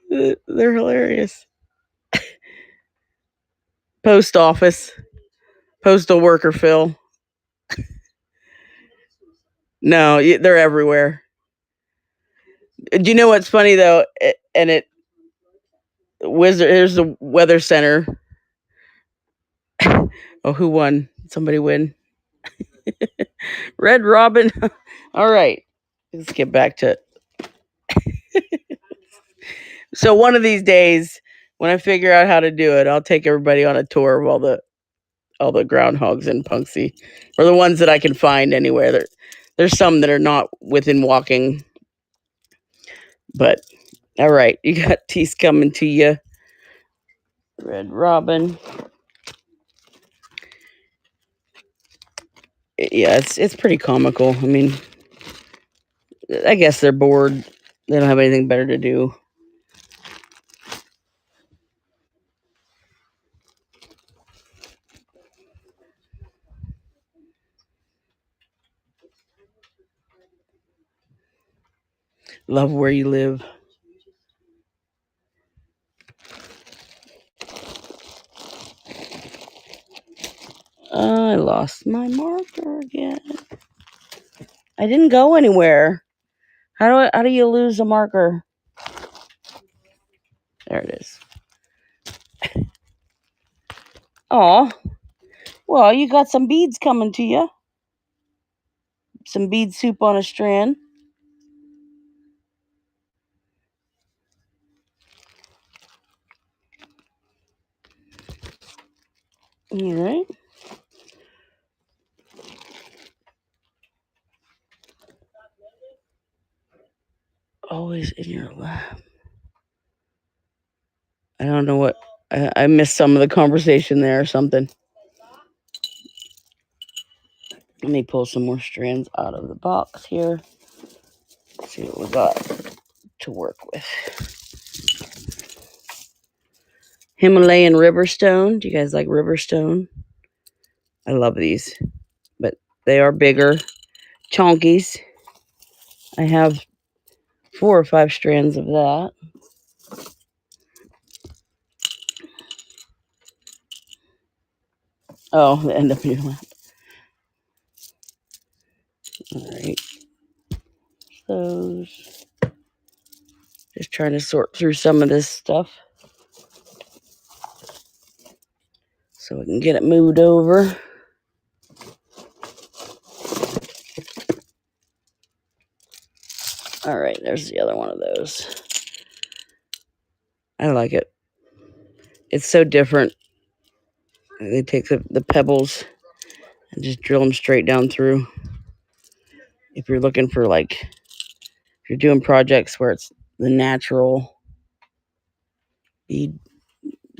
They're hilarious. Post office. Postal worker Phil. No, they're everywhere. Do you know what's funny though? And Wizard. Here's the weather center. Oh, who won? Somebody win. Red Robin. All right. Let's get back to. So one of these days, when I figure out how to do it, I'll take everybody on a tour of all the groundhogs in Punxsy, or the ones that I can find anywhere. There's some that are not within walking, but all right, you got teeth coming to you, Red Robin. Yeah, it's pretty comical. I mean, I guess they're bored. They don't have anything better to do. Love where you live. I lost my marker again. I didn't go anywhere. How do you lose a marker? There it is. Oh, well, you got some beads coming to you. Some bead soup on a strand. All right. Always in your lap. I don't know what. I missed some of the conversation there or something. Let me pull some more strands out of the box here. See what we got to work with. Himalayan riverstone. Do you guys like riverstone? I love these, but they are bigger. Chonkies. I have 4 or 5 strands of that. Oh, the end of your lap. All right. Those. Just trying to sort through some of this stuff so we can get it moved over. All right, there's the other one of those. I like it. It's so different. They take the pebbles and just drill them straight down through. If you're looking for, like, if you're doing projects where it's the natural bead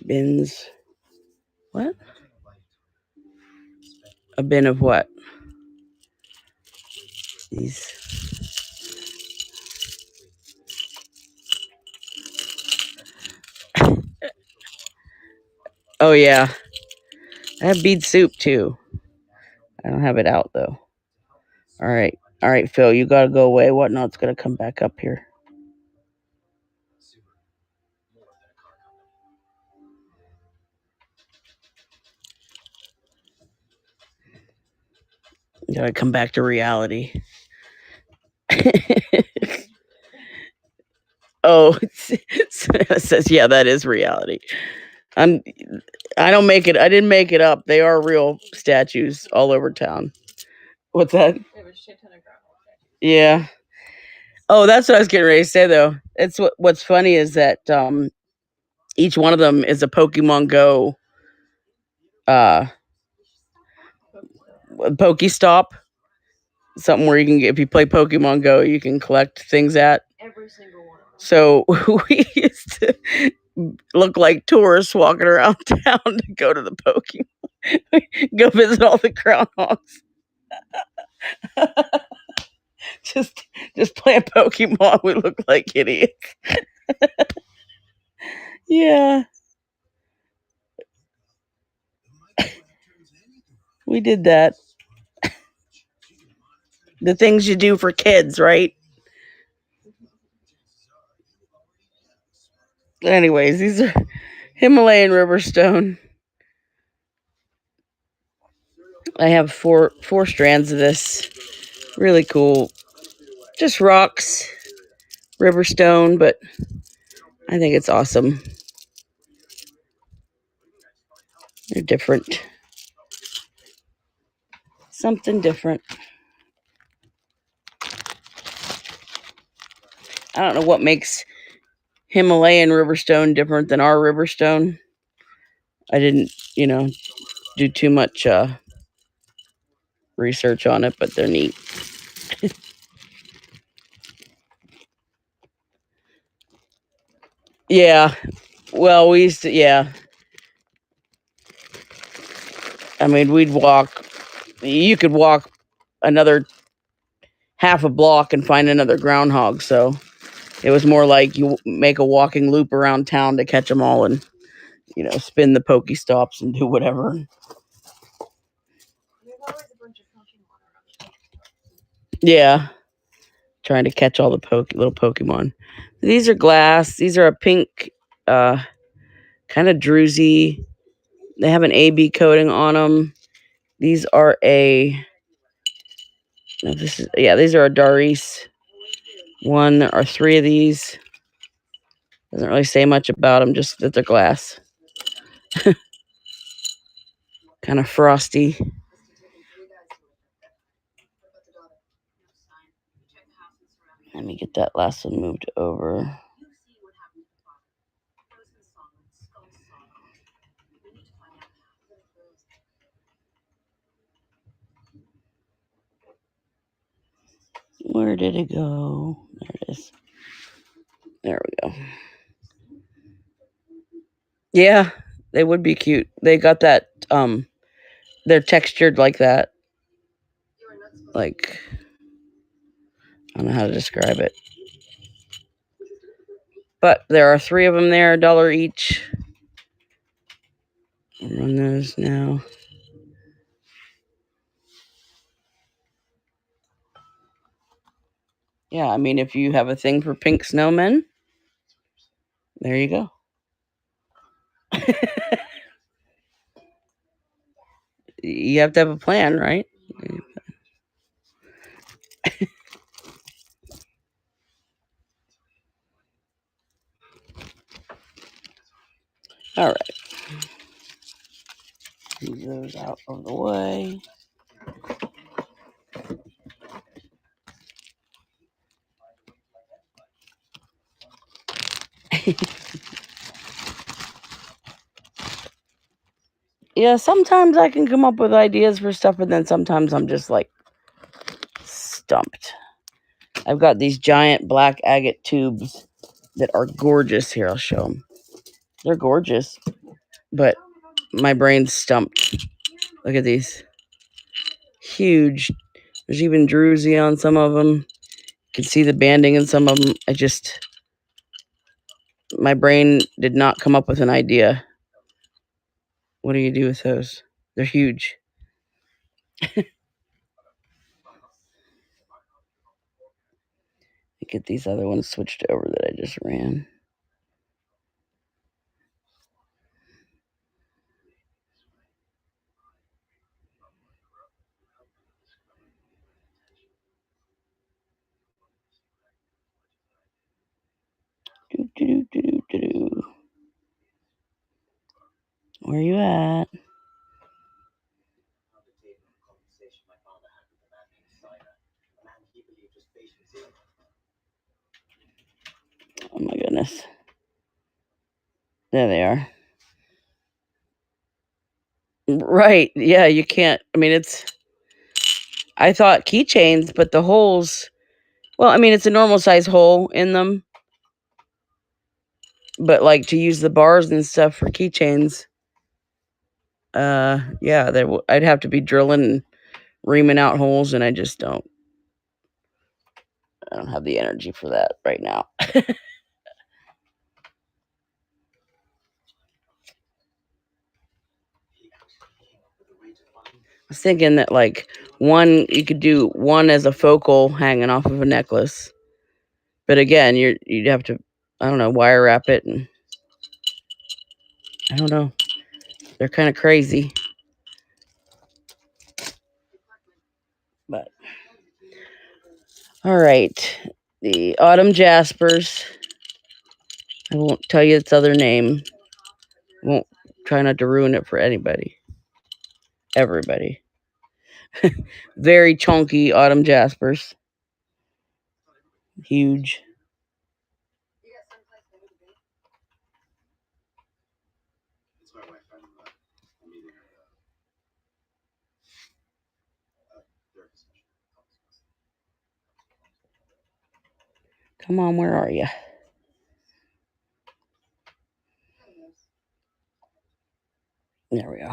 bins. What? A bin of what? These. Oh, yeah. I have bead soup, too. I don't have it out, though. All right, Phil, you got to go away. Whatnot's going to come back up here. You got to come back to reality. Oh, it says, yeah, that is reality. I don't make it. I didn't make it up. They are real statues all over town. What's that? Yeah. Oh, that's what I was getting ready to say, though. It's what's funny is that each one of them is a Pokemon Go Pokestop. Something where you can get, if you play Pokemon Go, you can collect things at. Every single one. So we used to look like tourists walking around town to go to the Pokemon, go visit all the groundhogs. just playing Pokemon. We look like idiots. Yeah. We did that. The things you do for kids, right? Anyways, these are Himalayan riverstone. I have four strands of this. Really cool. Just rocks, riverstone, but I think it's awesome. They're different. Something different. I don't know what makes Himalayan riverstone different than our riverstone. I didn't, do too much research on it, but they're neat. Yeah. Well, we used to, yeah. I mean, you could walk another half a block and find another groundhog. So it was more like you make a walking loop around town to catch them all and, spin the pokey stops and do whatever. There's always a bunch of Pokemon around. Yeah. Trying to catch all the little Pokemon. These are glass. These are a pink, kind of druzy. They have an AB coating on them. These are these are a Doris. One or three of these. Doesn't really say much about them, just that they're glass. Kind of frosty. Let me get that last one moved over. Where did it go? There it is. There we go. Yeah, they would be cute. They got that, they're textured like that. Like, I don't know how to describe it. But there are three of them there, $1 each. I'll run those now. Yeah, I mean, if you have a thing for pink snowmen, there you go. You have to have a plan, right? All right. Move those out of the way. Yeah, sometimes I can come up with ideas for stuff, and then sometimes I'm just like stumped. I've got these giant black agate tubes that are gorgeous. Here, I'll show them. They're gorgeous, but my brain's stumped. Look at these. Huge. There's even druzy on some of them. You can see the banding in some of them. My brain did not come up with an idea. What do you do with those? They're huge. Get these other ones switched over that I just ran. Where you at? Oh my goodness. There they are. Right. Yeah, you can't. I mean, I thought keychains, but the holes, well, I mean, it's a normal size hole in them. But like to use the bars and stuff for keychains, yeah, I'd have to be drilling and reaming out holes, and I don't have the energy for that right now. I was thinking that like you could do one as a focal hanging off of a necklace. But again, you'd have to, I don't know, wire wrap it, and I don't know. They're kind of crazy. But all right. The autumn jaspers. I won't tell you its other name. Won't try not to ruin it for anybody. Everybody. Very chunky autumn jaspers. Huge. Come on, where are you? There we go.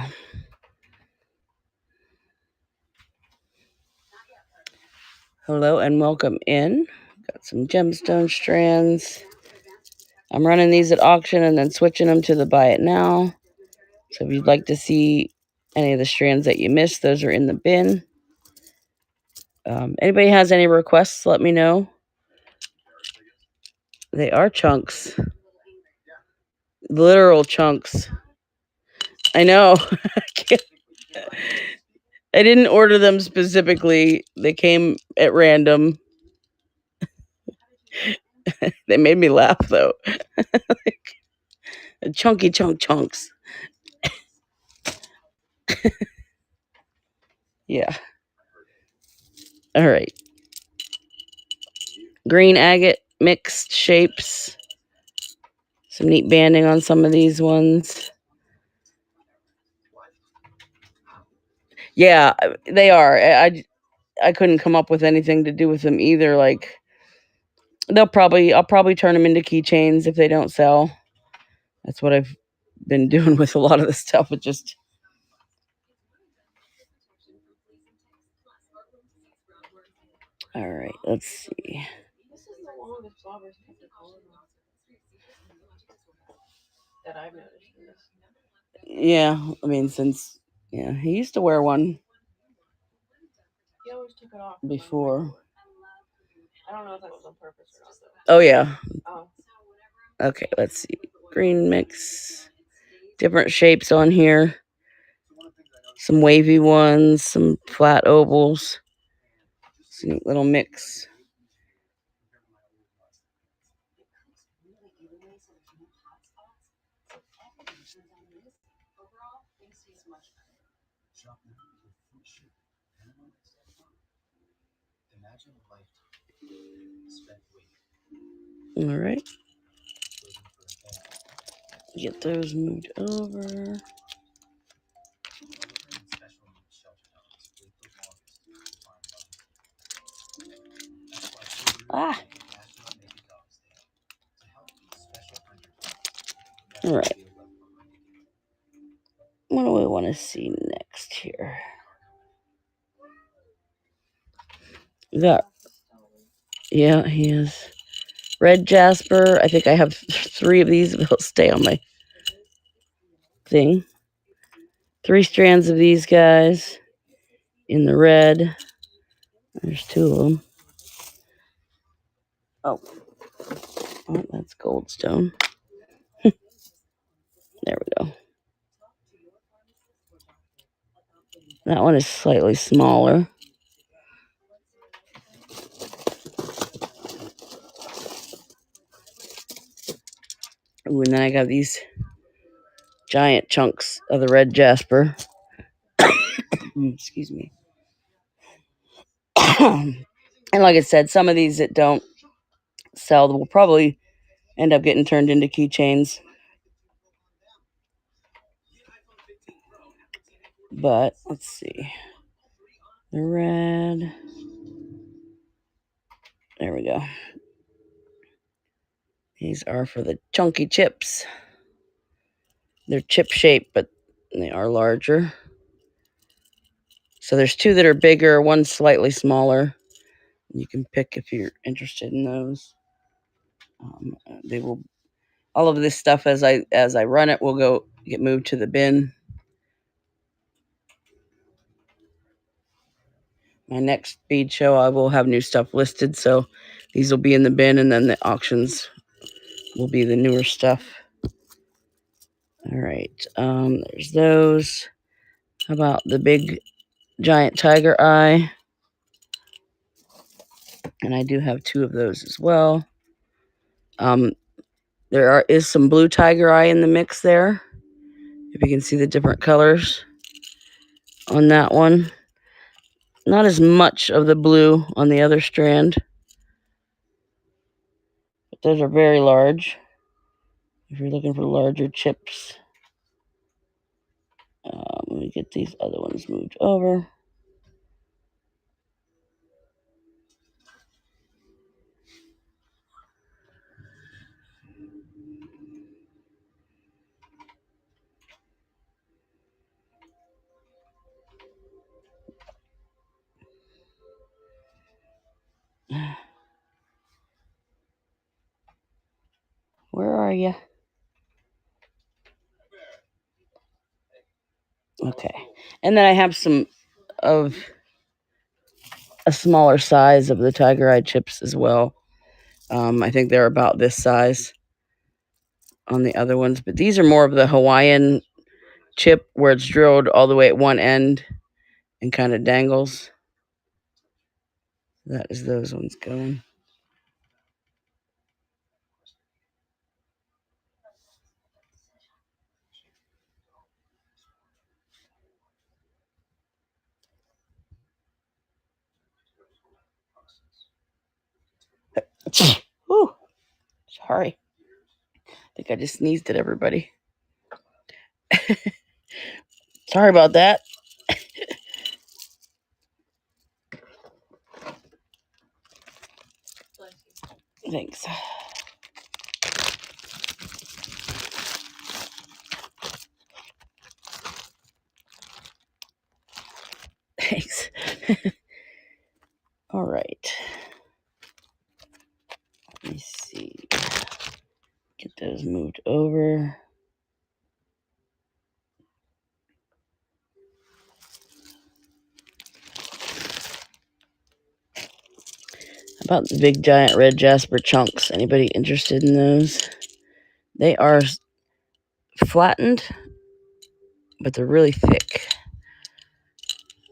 Hello and welcome in. Got some gemstone strands. I'm running these at auction and then switching them to the buy it now. So if you'd like to see any of the strands that you missed, those are in the bin. Anybody has any requests, let me know. They are chunks. Literal chunks. I know. I didn't order them specifically. They came at random. They made me laugh though. Chunky chunks. Yeah. All right. Green agate, mixed shapes. Some neat banding on some of these ones. Yeah, they are. I couldn't come up with anything to do with them either. Like I'll probably turn them into keychains if they don't sell. That's what I've been doing with a lot of this stuff. It just all right. Let's see. This is the longest Flowers kept it going that I've noticed in this. Yeah, I mean since he used to wear one He always took it off before. I don't know if that was on purpose or not though. Oh yeah. Oh. Okay, let's see. Green mix. Different shapes on here. Some wavy ones, some flat ovals. Some neat little mix. All right. Get those moved over. Ah. All right. What do we want to see next here? Yeah, he is. Red jasper. I think I have 3 of these. They'll stay on my thing. 3 strands of these guys in the red. There's 2 of them. Oh, that's goldstone. There we go. That one is slightly smaller. Ooh, and then I got these giant chunks of the red jasper. Excuse me. And like I said, some of these that don't sell will probably end up getting turned into keychains. But let's see. The red. There we go. These are for the chunky chips. They're chip shaped, but they are larger. So there's 2 that are bigger, 1 slightly smaller. You can pick if you're interested in those. They will. All of this stuff as I run it will get moved to the bin. My next bead show, I will have new stuff listed, so these will be in the bin, and then the auctions will be the newer stuff. All right, there's those. How about the big giant tiger eye? And I do have 2 of those as well. There is some blue tiger eye in the mix there. If you can see the different colors on that one. Not as much of the blue on the other strand, but those are very large. If you're looking for larger chips, let me get these other ones moved over. Where are you? Okay. And then I have some of a smaller size of the tiger eye chips as well. I think they're about this size on the other ones, but these are more of the Hawaiian chip where it's drilled all the way at one end and kind of dangles. That is those ones going. Whew, sorry. I think I just sneezed at everybody. Sorry about that. Thanks. Thanks. All right. Let me see. Get those moved over. About the big giant red jasper chunks. Anybody interested in those? They are flattened, but they're really thick.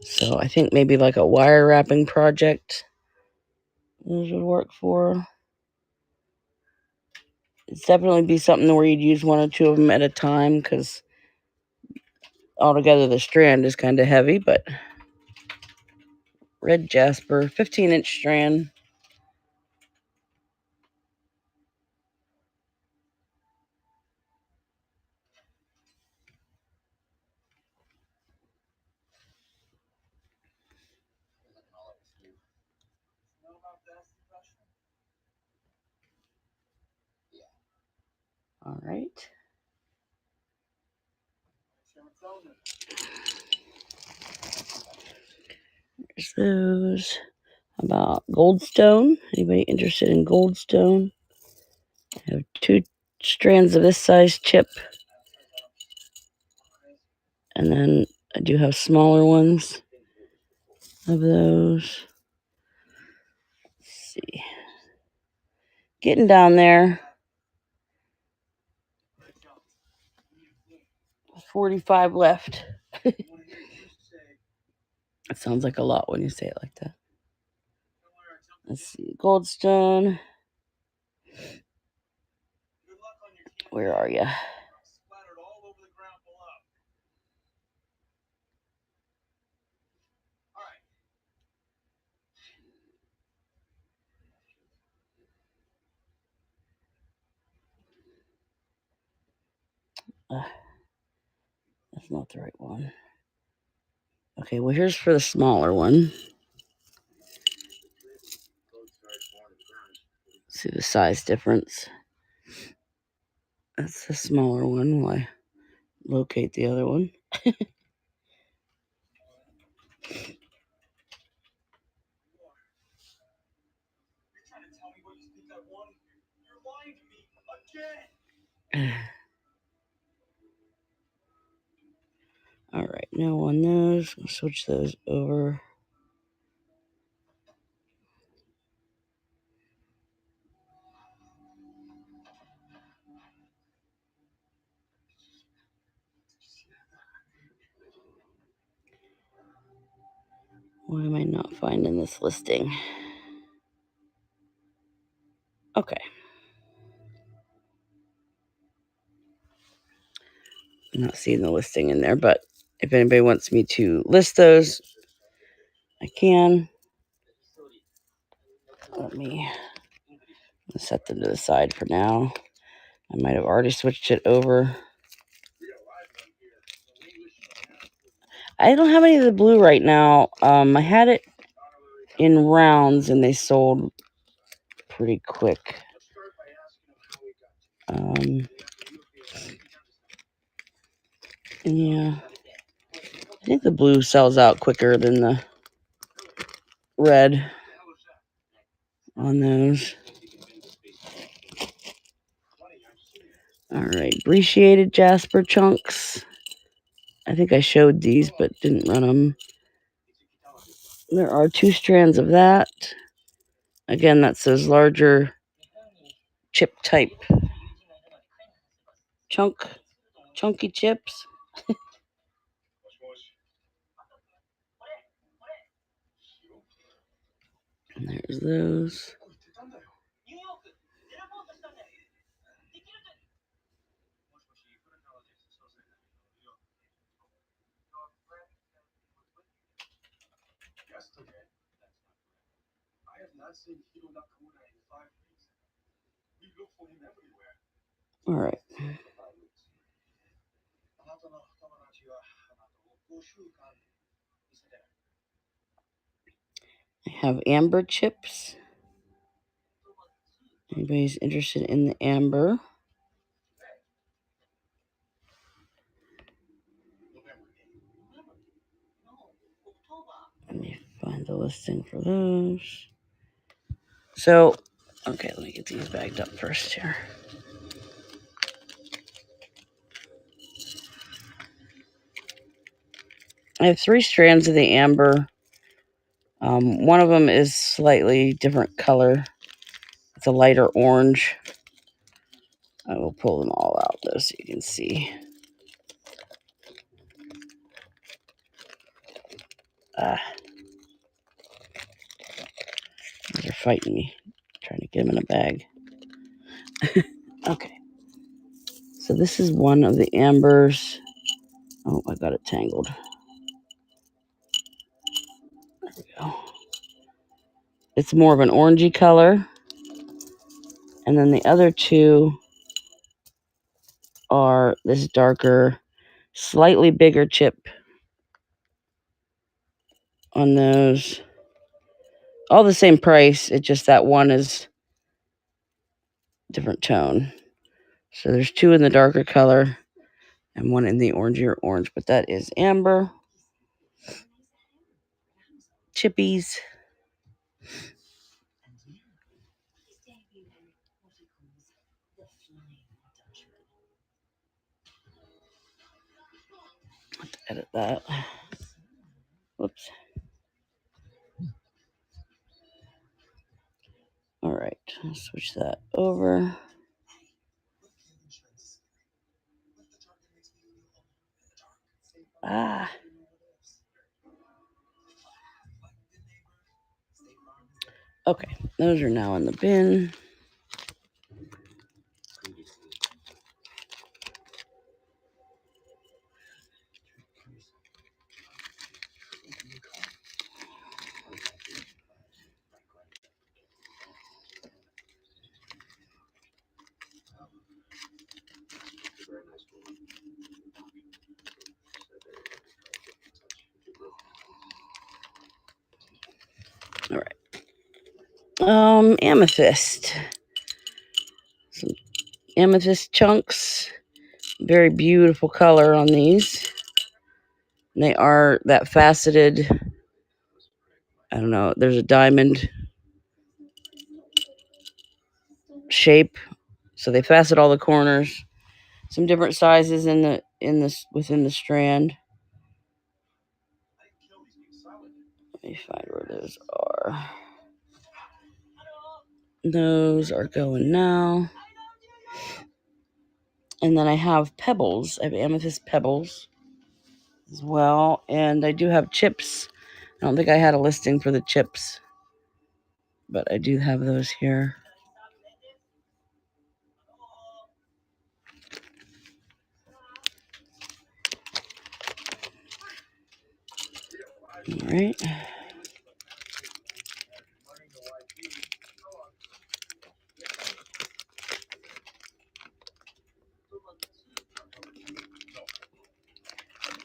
So I think maybe like a wire wrapping project those would work for. It's definitely be something where you'd use one or two of them at a time because altogether the strand is kind of heavy, but red jasper, 15-inch strand. All right. There's those. About goldstone. Anybody interested in goldstone? I have 2 strands of this size chip. And then I do have smaller ones of those. Let's see. Getting down there. 45 left. It sounds like a lot when you say it like that. Let's see. Goldstone. Where are you? That's not the right one. Okay, well, here's for the smaller one. See the size difference. That's the smaller one while I locate the other one. All right, now on those, I'll switch those over. Why am I not finding this listing? Okay. I'm not seeing the listing in there, but if anybody wants me to list those, I can. Let me set them to the side for now. I might have already switched it over. I don't have any of the blue right now. I had it in rounds and they sold pretty quick. Yeah, I think the blue sells out quicker than the red on those. All right, brecciated jasper chunks. I think I showed these, but didn't run them. There are 2 strands of that. Again, that's those larger chip type chunky chips. And there's those. All right. I have amber chips. Anybody's interested in the amber? Let me find the listing for those. So, okay, let me get these bagged up first here. I have 3 strands of the amber. One of them is slightly different color. It's a lighter orange. I will pull them all out though so you can see. They're fighting me, trying to get them in a bag. Okay. So this is one of the ambers. Oh, I got it tangled. There we go. It's more of an orangey color. And then the other 2 are this darker, slightly bigger chip on those. All the same price. It's just that one is different tone. So there's 2 in the darker color and 1 in the orangier orange, but that is amber. Chippies. Let's edit that. Whoops. All right, I'll switch that over. Okay, those are now in the bin. All right. Amethyst. Some amethyst chunks. Very beautiful color on these. They are that faceted, I don't know, there's a diamond shape. So they facet all the corners. Some different sizes within the strand. Let me find where those are. Those are going now. And then I have pebbles. I have amethyst pebbles as well. And I do have chips. I don't think I had a listing for the chips, but I do have those here. right.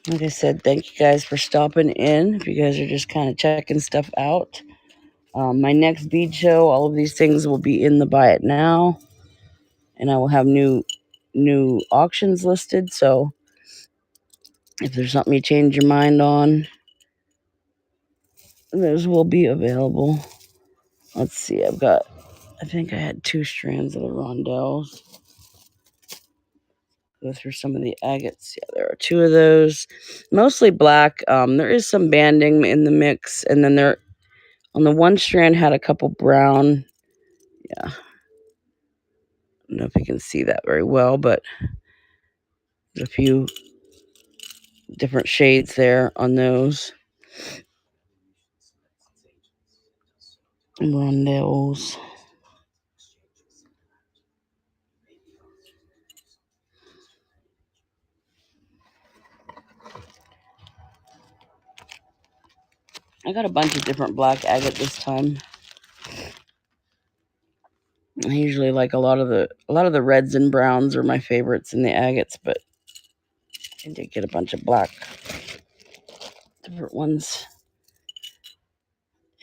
Like I said, thank you guys for stopping in. If you guys are just kind of checking stuff out. My next bead show, all of these things will be in the Buy It Now. And I will have new auctions listed. So if there's something you change your mind on, those will be available. Let's see, I think I had 2 strands of the rondelles. Go through some of the agates. Yeah, there are 2 of those. Mostly black. There is some banding in the mix. And then there, on the one strand, had a couple brown. Yeah. I don't know if you can see that very well, but there's a few different shades there on those. Rondelles. I got a bunch of different black agate this time. I usually like a lot of the reds and browns are my favorites in the agates, but I did get a bunch of black different ones.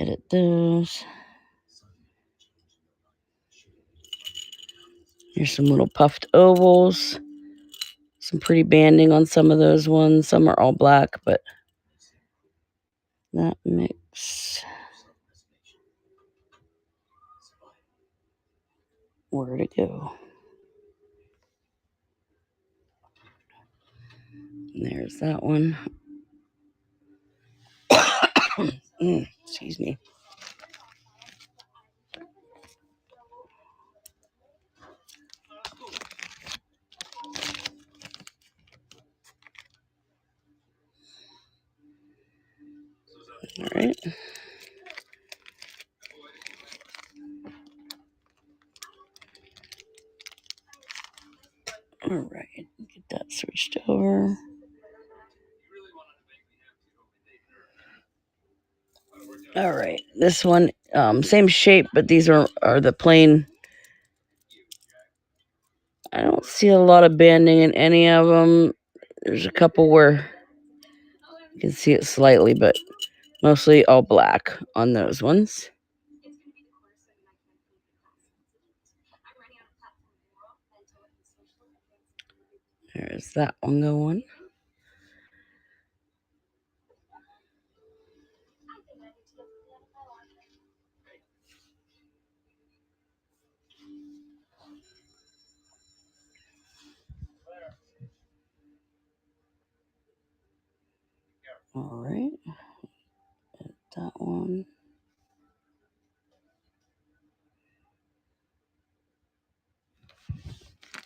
Edit those. Here's some little puffed ovals. Some pretty banding on some of those ones. Some are all black, but that mix. Where to go? There's that one. Excuse me. All right. All right. Get that switched over. All right. This one, same shape, but these are the plain. I don't see a lot of banding in any of them. There's a couple where you can see it slightly, but mostly all black on those ones. There's that one going. All right. That one.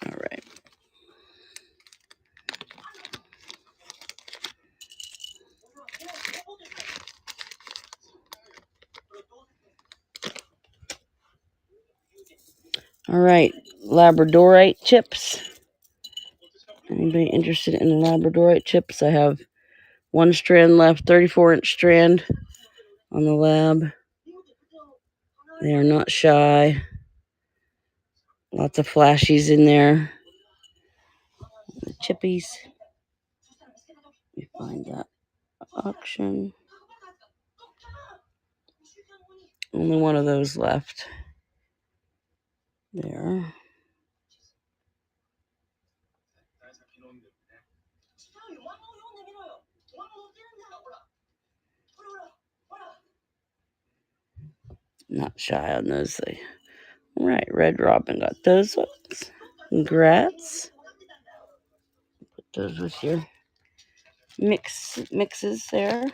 All right. All right. Labradorite chips. Anybody interested in Labradorite chips? I have 1 strand left, 34-inch strand on the lab. They are not shy. Lots of flashies in there. The chippies. Let me find that auction. Only one of those left. There. Not shy on those. All right, Red Robin got those ones. Congrats. Put those with your mixes there.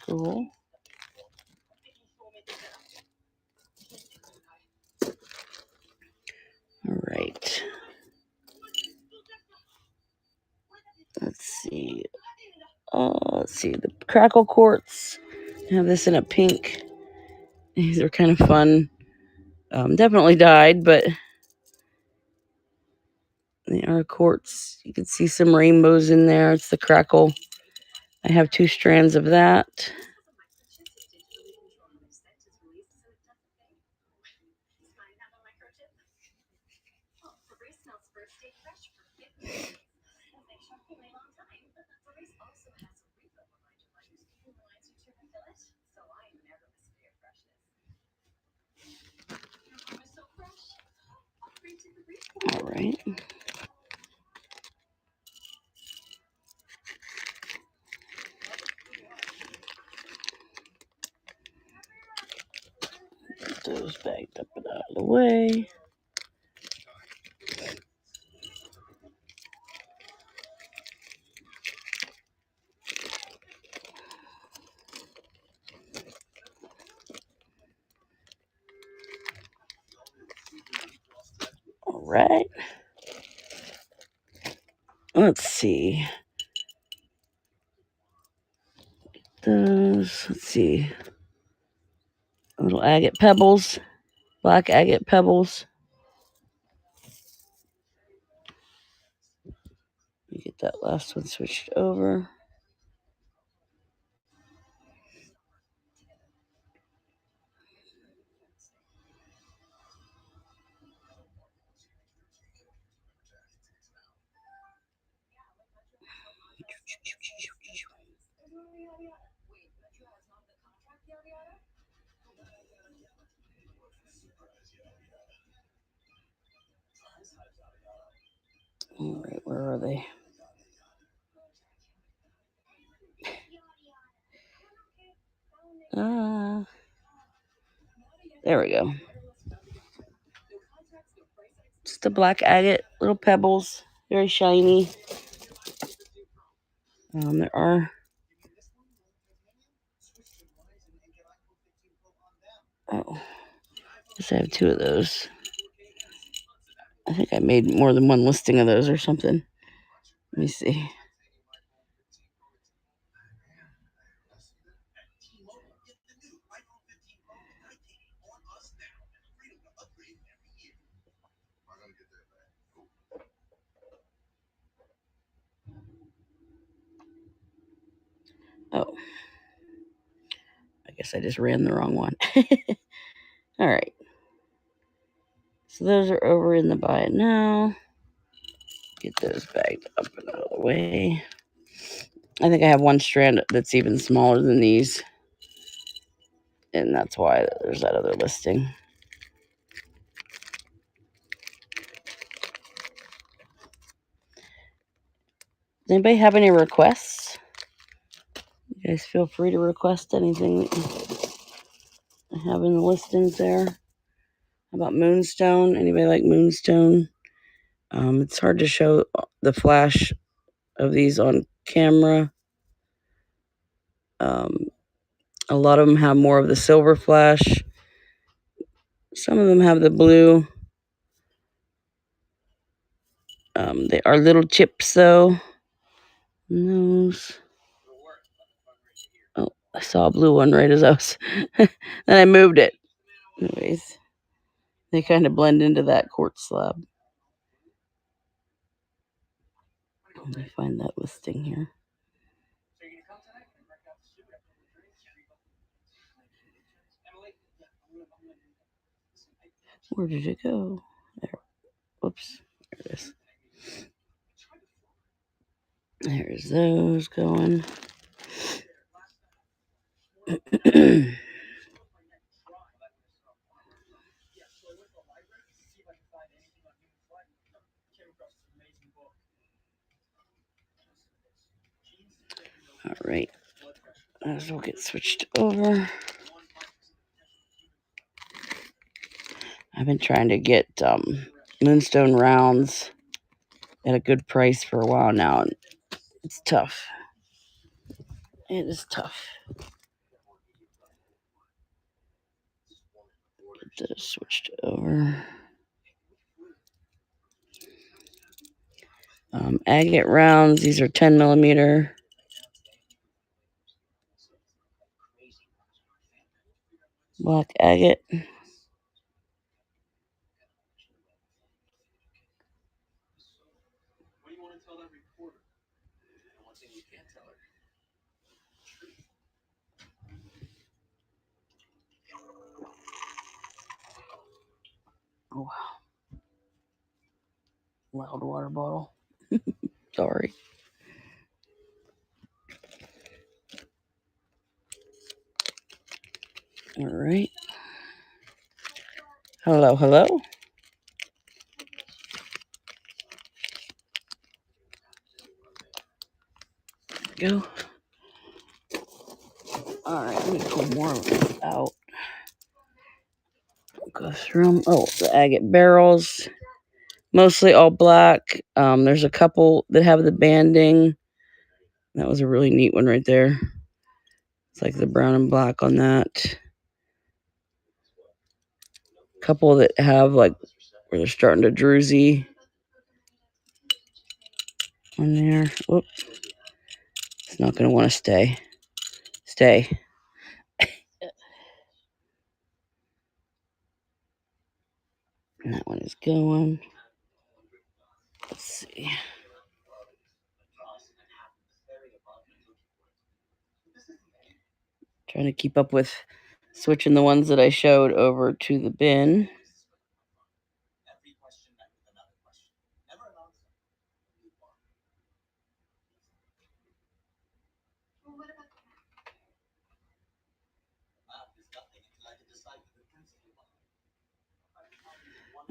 Cool. All right. Let's see. Let's see. The crackle quartz. I have this in a pink. These are kind of fun. Definitely dyed, but they are quartz. You can see some rainbows in there. It's the crackle I have 2 strands of that. All right. Get those bagged up and out of the way. All right. Let's see. Let's see. Little agate pebbles, black agate pebbles. Let me get that last one switched over. All right, where are they? There we go. Just the black agate, little pebbles, very shiny. There are. Oh, guess I have 2 of those. I think I made more than one listing of those or something. Let me see. Oh, I guess I just ran the wrong one. All right. So those are over in the buy it now. Get those bagged up and out of the way. I think I have 1 strand that's even smaller than these. And that's why there's that other listing. Does anybody have any requests? You guys feel free to request anything that you have in the listings there. How about moonstone? Anybody like moonstone? It's hard to show the flash of these on camera. A lot of them have more of the silver flash. Some of them have the blue. They are little chips though. Those. Oh, I saw a blue one right as I was. Then I moved it. Anyways, they kind of blend into that quartz slab. Let me find that listing here. Where did it go? There. Whoops. There it is. There's those going. All right. Those will get switched over. I've been trying to get moonstone rounds at a good price for a while now. And it's tough. It is tough. Get those switched over. Agate rounds. These are 10 millimeter. Black agate. Loud water bottle. Sorry. All right. Hello, hello. Go. All right, let me pull more of this out. Go through them. Oh, the agate barrels. Mostly all black. There's a couple that have the banding. That was a really neat one right there. It's like the brown and black on that. Couple that have like where they're starting to druzy on there. Whoop. It's not going to want to stay. Stay. And that one is going. Let's see. Trying to keep up with switching the ones that I showed over to the bin.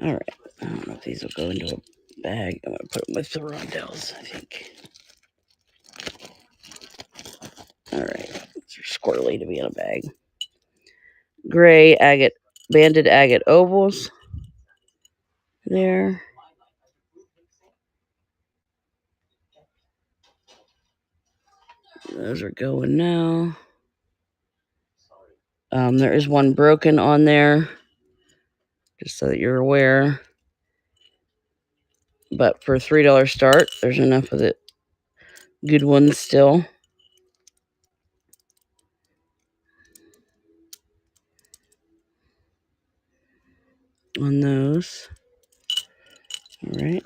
All right. I don't know if these will go into a bag. I'm going to put them with the rondelles, I think. All right. They're squirrely to be in a bag. Gray agate, banded agate ovals. There. Those are going now. There is one broken on there, just so that you're aware. But for a $3 start, there's enough of the good ones still. On those. All right.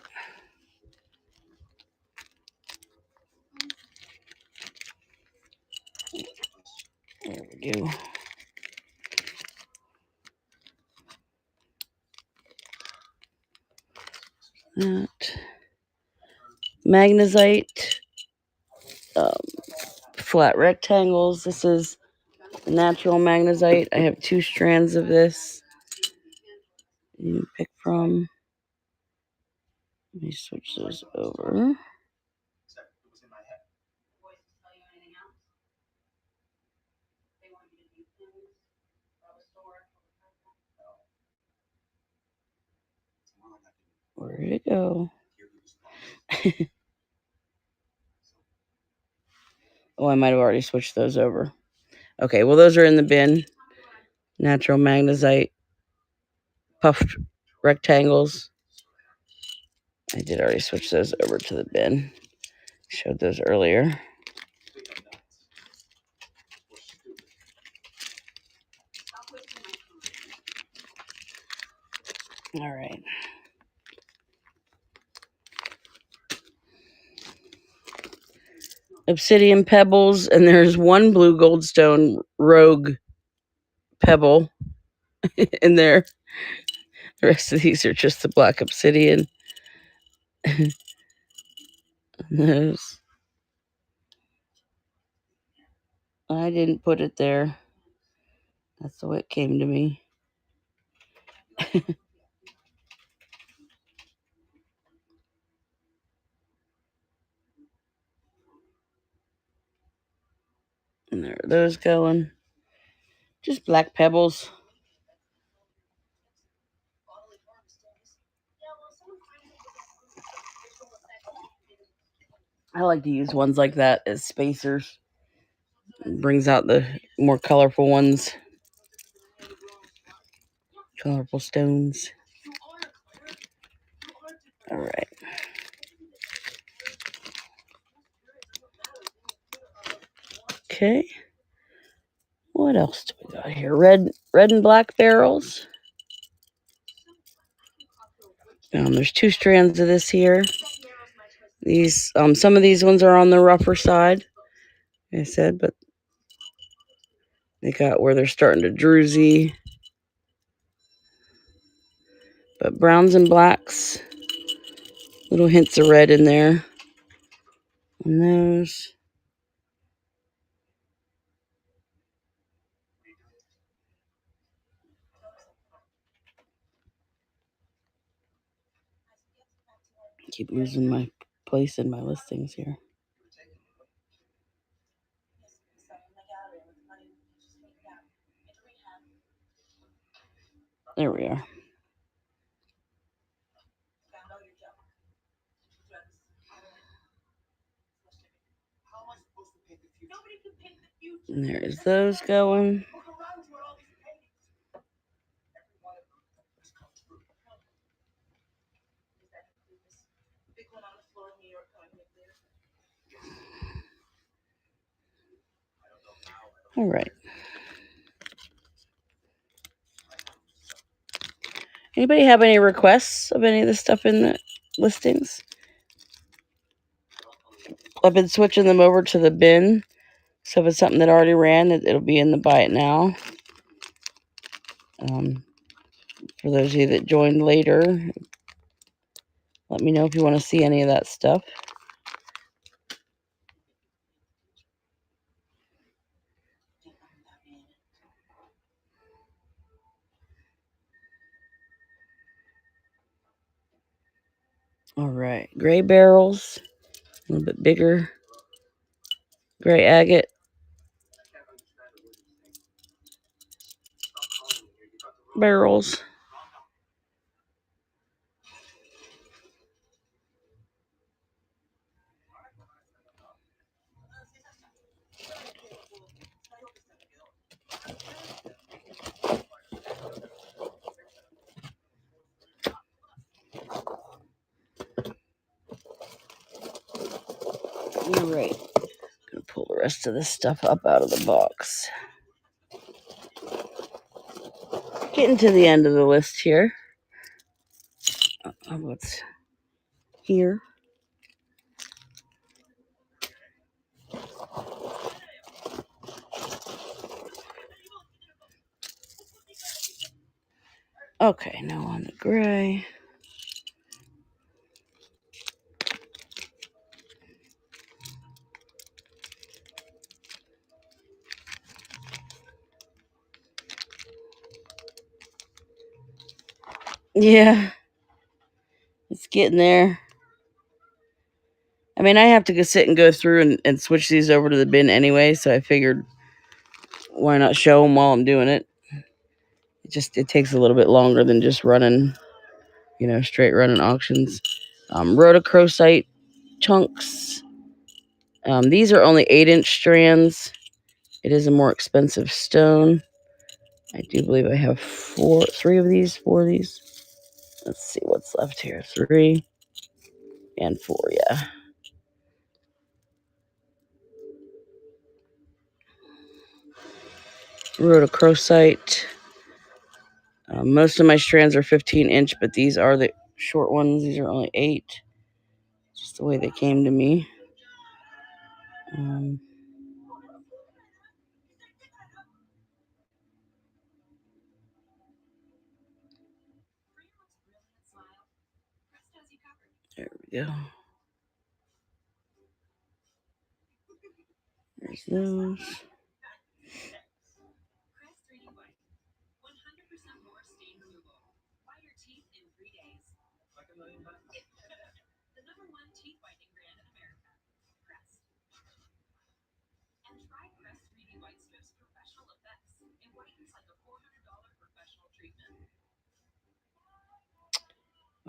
There we go. That. Magnesite. Flat rectangles. This is natural magnesite. I have 2 strands of this. You can pick from. Let me switch those over. Where did it go? Oh, I might have already switched those over. Okay, well, those are in the bin. Natural magnesite. Puffed rectangles. I did already switch those over to the bin. Showed those earlier. All right. Obsidian pebbles, and there's one blue goldstone rogue pebble in there. The rest of these are just the black obsidian. Those. I didn't put it there. That's the way it came to me. And there are those going. Just black pebbles. I like to use ones like that as spacers. It brings out the more colorful ones. Colorful stones. All right. Okay. What else do we got here? Red and black barrels. There's 2 strands of this here. These, some of these ones are on the rougher side, like I said, but they got where they're starting to druzy. But browns and blacks Little hints of red in there on those. Keep losing my place in my listings here. There we are. And there's those going. All right. Anybody have any requests of any of the stuff in the listings? I've been switching them over to the bin. So if it's something that already ran, it'll be in the buy it now. For those of you that joined later, let me know if you want to see any of that stuff. All right, gray barrels, a little bit bigger. Gray agate. Barrels. All right, gonna pull the rest of this stuff up out of the box. Getting to the end of the list here. What's here? Okay, now on the gray. Yeah, it's getting there. I mean, I have to go sit and go through and switch these over to the bin anyway, so I figured why not show them while I'm doing it. It takes a little bit longer than just running, straight running auctions. Rhodochrosite chunks. These are only 8-inch strands. It is a more expensive stone. I do believe I have 4 of these. Let's see what's left here. 3 and 4, yeah. Rhodochrosite. Most of my strands are 15-inch, but these are the short ones. These are only 8. Just the way they came to me. There we go. There's those.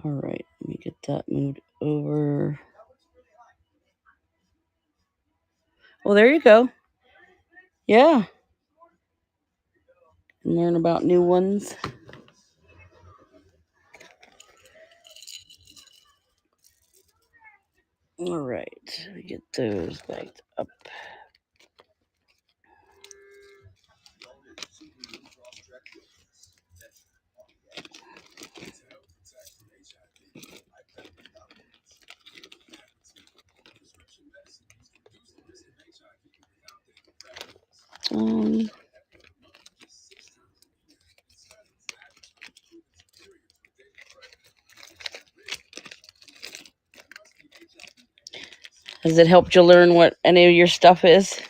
All right, let me get that moved over. Well, there you go. Yeah. And learn about new ones. All right, we get those backed up. Has it helped you learn what any of your stuff is?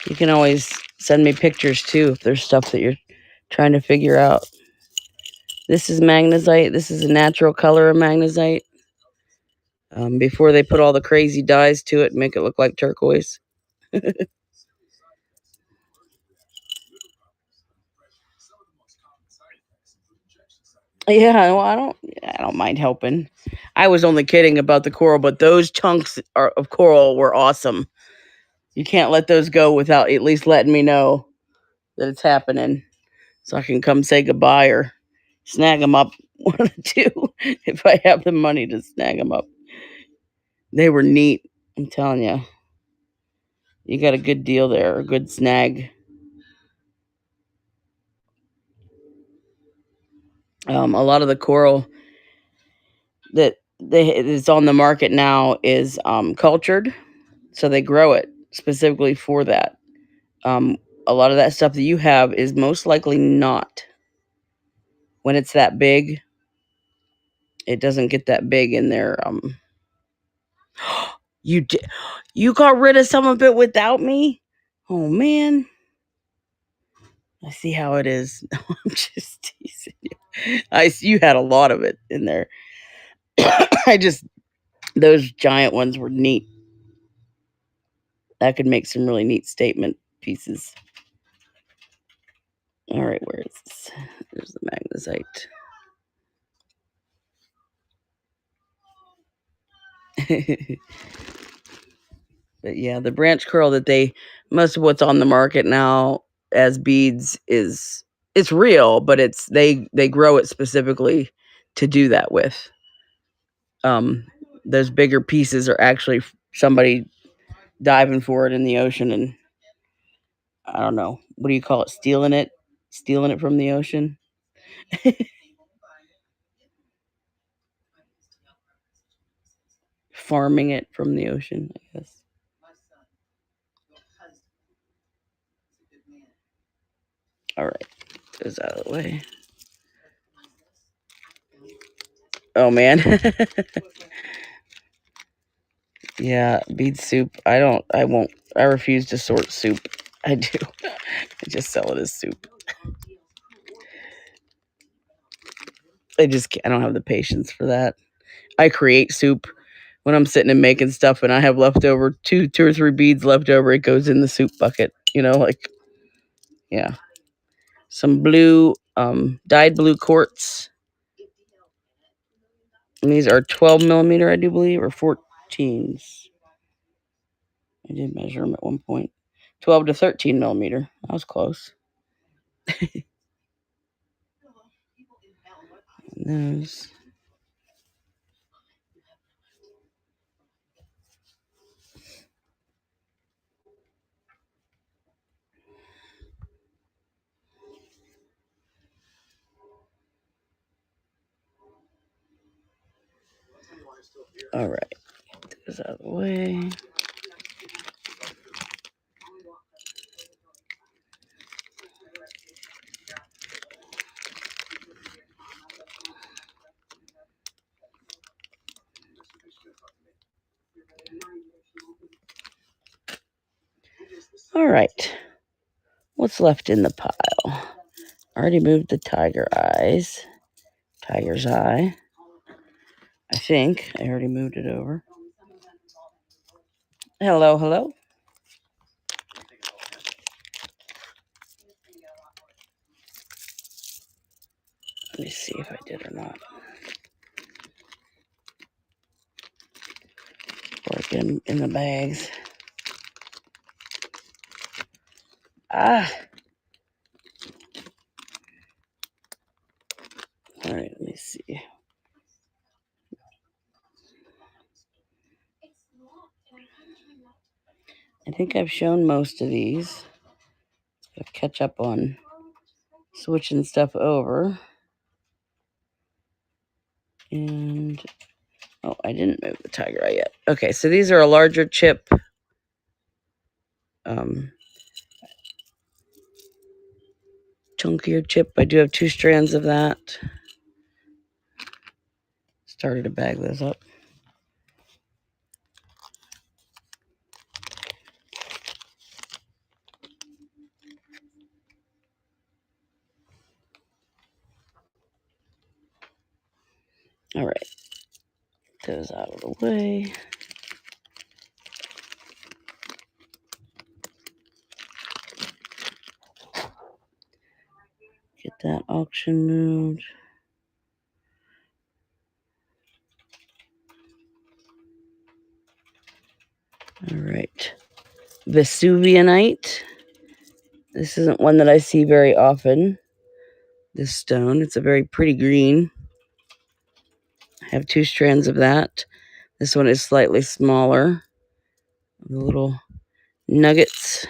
You can always send me pictures too if there's stuff that you're trying to figure out. This is magnesite. This is a natural color of magnesite. Before they put all the crazy dyes to it and make it look like turquoise. Yeah, well, I don't mind helping. I was only kidding about the coral, but those chunks of coral were awesome. You can't let those go without at least letting me know that it's happening, so I can come say goodbye or snag them up. One of the two, if I have the money to snag them up. They were neat. I'm telling you, you got a good deal there, a good snag. A lot of the coral that's on the market now is cultured, so they grow it specifically for that. Um, a lot of that stuff that you have is most likely not. When it's that big, it doesn't get that big in there. You did, you got rid of some of it without me. Oh man, I see how it is. No, I'm just teasing you. You had a lot of it in there. I just those giant ones were neat. That could make some really neat statement pieces. All right, where is this? There's the magnesite. But yeah, the branch curl that most of what's on the market now as beads is it's real, but they grow it specifically to do that with. Um, those bigger pieces are actually somebody diving for it in the ocean, and I don't know, what do you call it? Stealing it from the ocean, farming it from the ocean, I guess. All right, goes out of the way. Oh man. Yeah, bead soup. I refuse to sort soup. I do. I just sell it as soup. I don't have the patience for that. I create soup when I'm sitting and making stuff and I have leftover two or three beads left over, it goes in the soup bucket. Like yeah. Some blue, dyed blue quartz. And these are 12 millimeter, I do believe, or 14s. I did measure them at one point. 12 to 13 millimeter. That was close. And those. All right. Get those out of the way. All right. What's left in the pile? Already moved the tiger's eye. I think I already moved it over. Hello, hello. Let me see if I did or not. Or get them in the bags. Ah. All right, let me see. I think I've shown most of these. Gotta catch up on switching stuff over. And oh, I didn't move the tiger eye yet. Okay, so these are a larger chip. Um, chunkier chip. I do have 2 strands of that. Started to bag those up. All right, get those out of the way. Get that auction moved. All right, Vesuvianite. This isn't one that I see very often. This stone, it's a very pretty green. I have 2 strands of that. This one is slightly smaller. The little nuggets.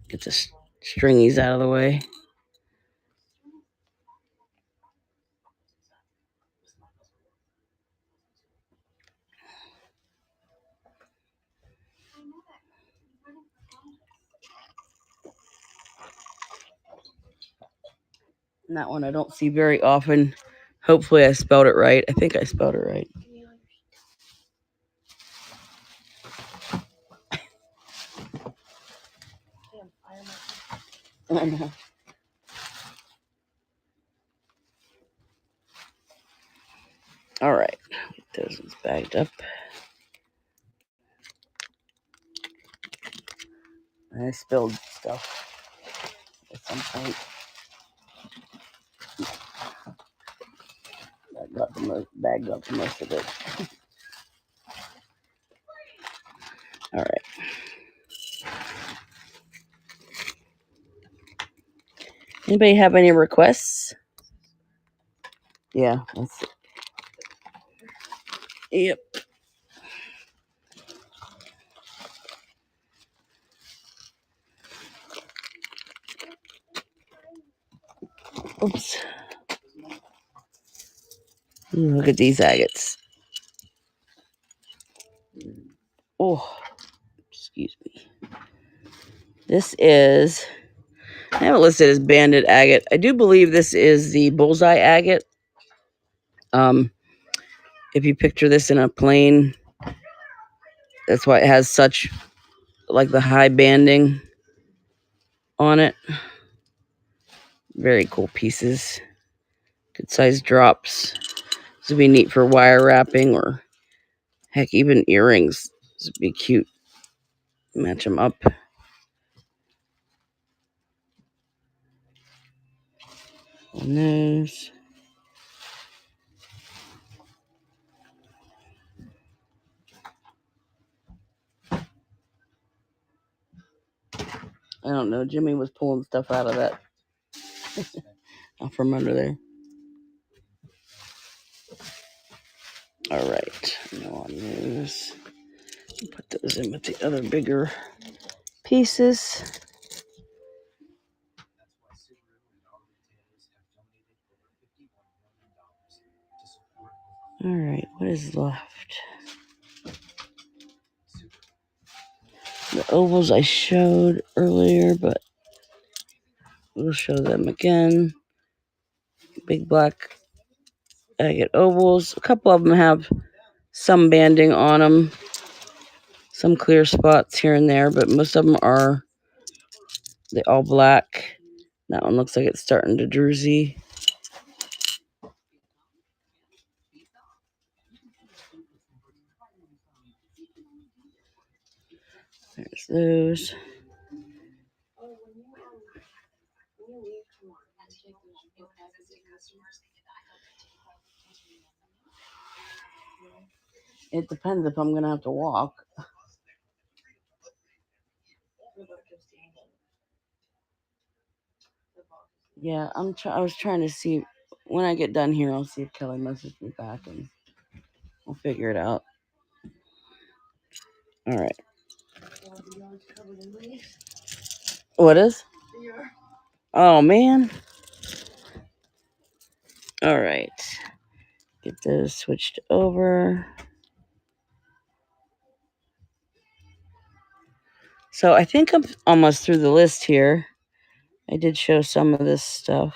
Get the stringies out of the way. And that one I don't see very often. Hopefully I spelled it right. I think I spelled it right. I know. All right, get those ones bagged up. I spilled stuff at some point. I got bagged up most of it. All right. Anybody have any requests? Yeah, that's it. Yep. Oops. Ooh, look at these agates. Oh, excuse me. This is, I have it listed as banded agate. I do believe this is the bullseye agate. If you picture this in a plane, that's why it has such like the high banding on it. Very cool pieces. Good size drops. This would be neat for wire wrapping or heck, even earrings. This would be cute. Match them up. On those. I don't know. Jimmy was pulling stuff out of that. Out from under there. All right. Now on those. Put those in with the other bigger pieces. All right. What is left? The ovals I showed earlier, but we'll show them again. Big black agate ovals. A couple of them have some banding on them. Some clear spots here and there, but most of them are they all black. That one looks like it's starting to druzy. There's those. It depends if I'm gonna have to walk. Yeah, I was trying to see when I get done here. I'll see if Kelly messaged me back, and we'll figure it out. All right. What is? Oh man. All right. Get those switched over. So I think I'm almost through the list here. I did show some of this stuff.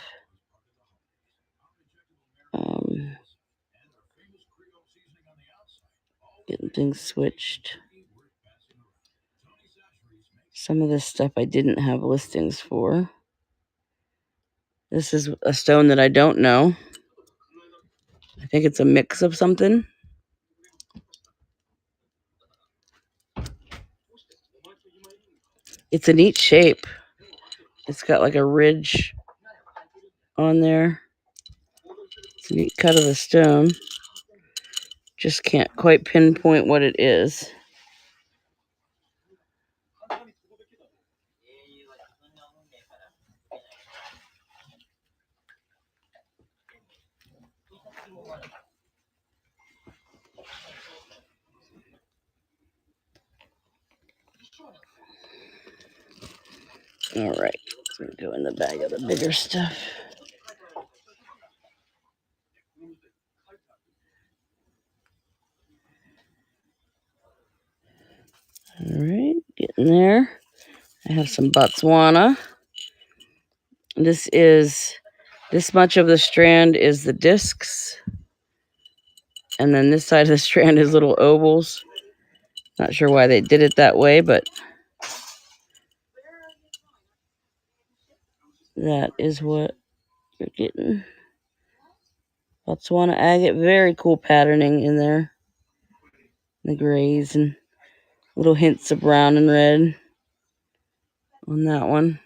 Getting things switched. Some of this stuff I didn't have listings for. This is a stone that I don't know. I think it's a mix of something. It's a neat shape. It's got like a ridge on there. It's a neat cut of the stone. Just can't quite pinpoint what it is. All right, so we go in the bag of the bigger stuff. All right, getting there. I have some Botswana. This much of the strand is the discs. And then this side of the strand is little ovals. Not sure why they did it that way, but that is what you're getting. Botswana agate, very cool patterning in there. The grays and little hints of brown and red on that one.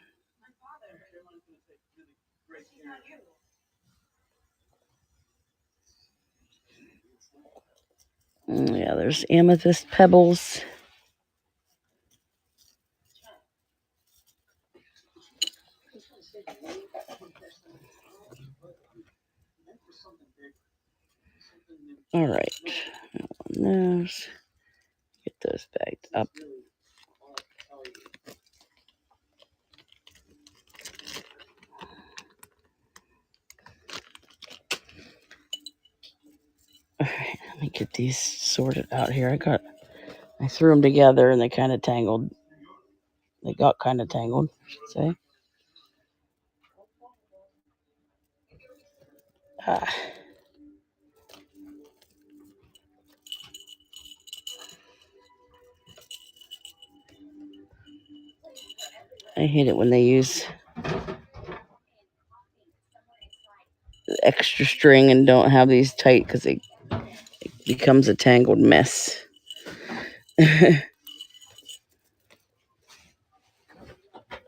Yeah, there's amethyst pebbles. All right, those. Get those bagged up. All right, let me get these sorted out here. I threw them together and they kind of tangled. They got kind of tangled, I should say. I hate it when they use extra string and don't have these tight because it becomes a tangled mess. All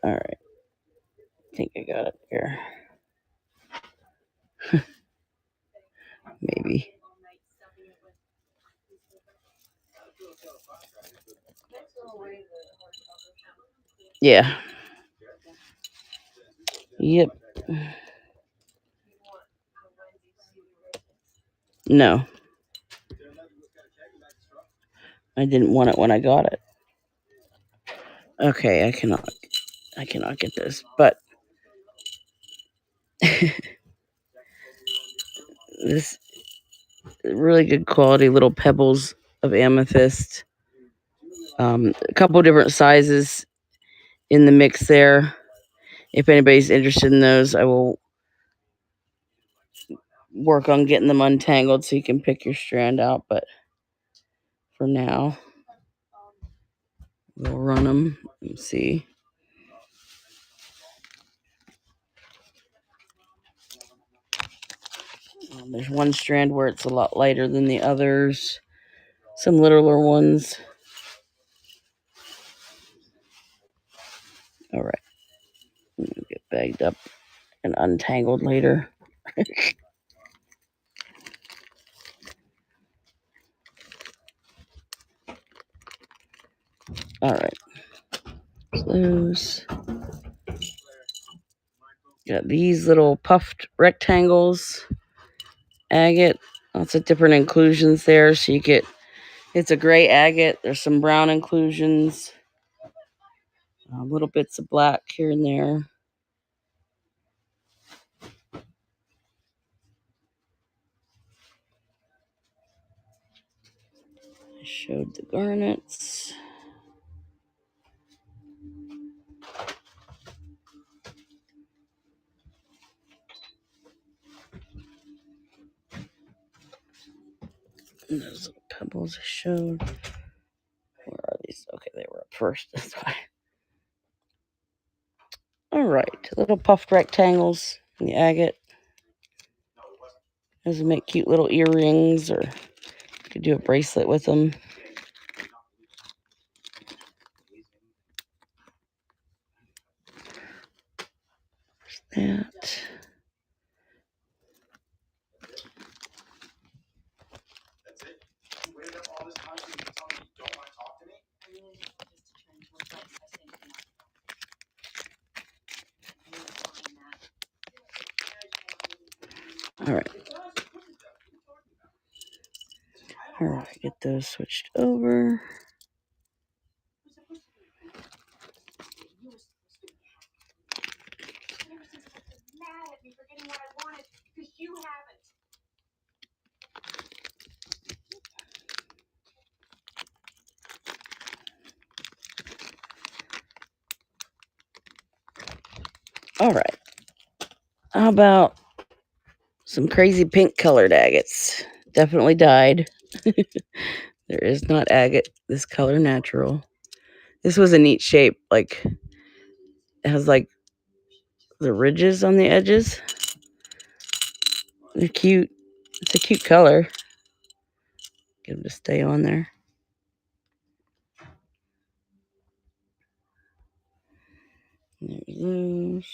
right. I think I got it here. Maybe. Yeah. Yep. No. I didn't want it when I got it. Okay, I cannot get this, but this really good quality little pebbles of amethyst. A couple different sizes in the mix there. If anybody's interested in those, I will work on getting them untangled so you can pick your strand out. But for now, we'll run them and see. There's one strand where it's a lot lighter than the others. Some littler ones. All right. Get bagged up and untangled later. All right. Those. Got these little puffed rectangles. Agate. Lots of different inclusions there. So you get, it's a gray agate. There's some brown inclusions. Little bits of black here and there. I showed the garnets. And those little pebbles I showed. Where are these? Okay, they were up first. That's why. All right, little puffed rectangles in the agate. Those make cute little earrings, or you could do a bracelet with them. There's that. All right. All right, get those switched over. All right. How about some crazy pink colored agates? Definitely dyed. There is not agate this color natural. This was a neat shape. Like, it has like the ridges on the edges. They're cute. It's a cute color. Get them to stay on there. There's those.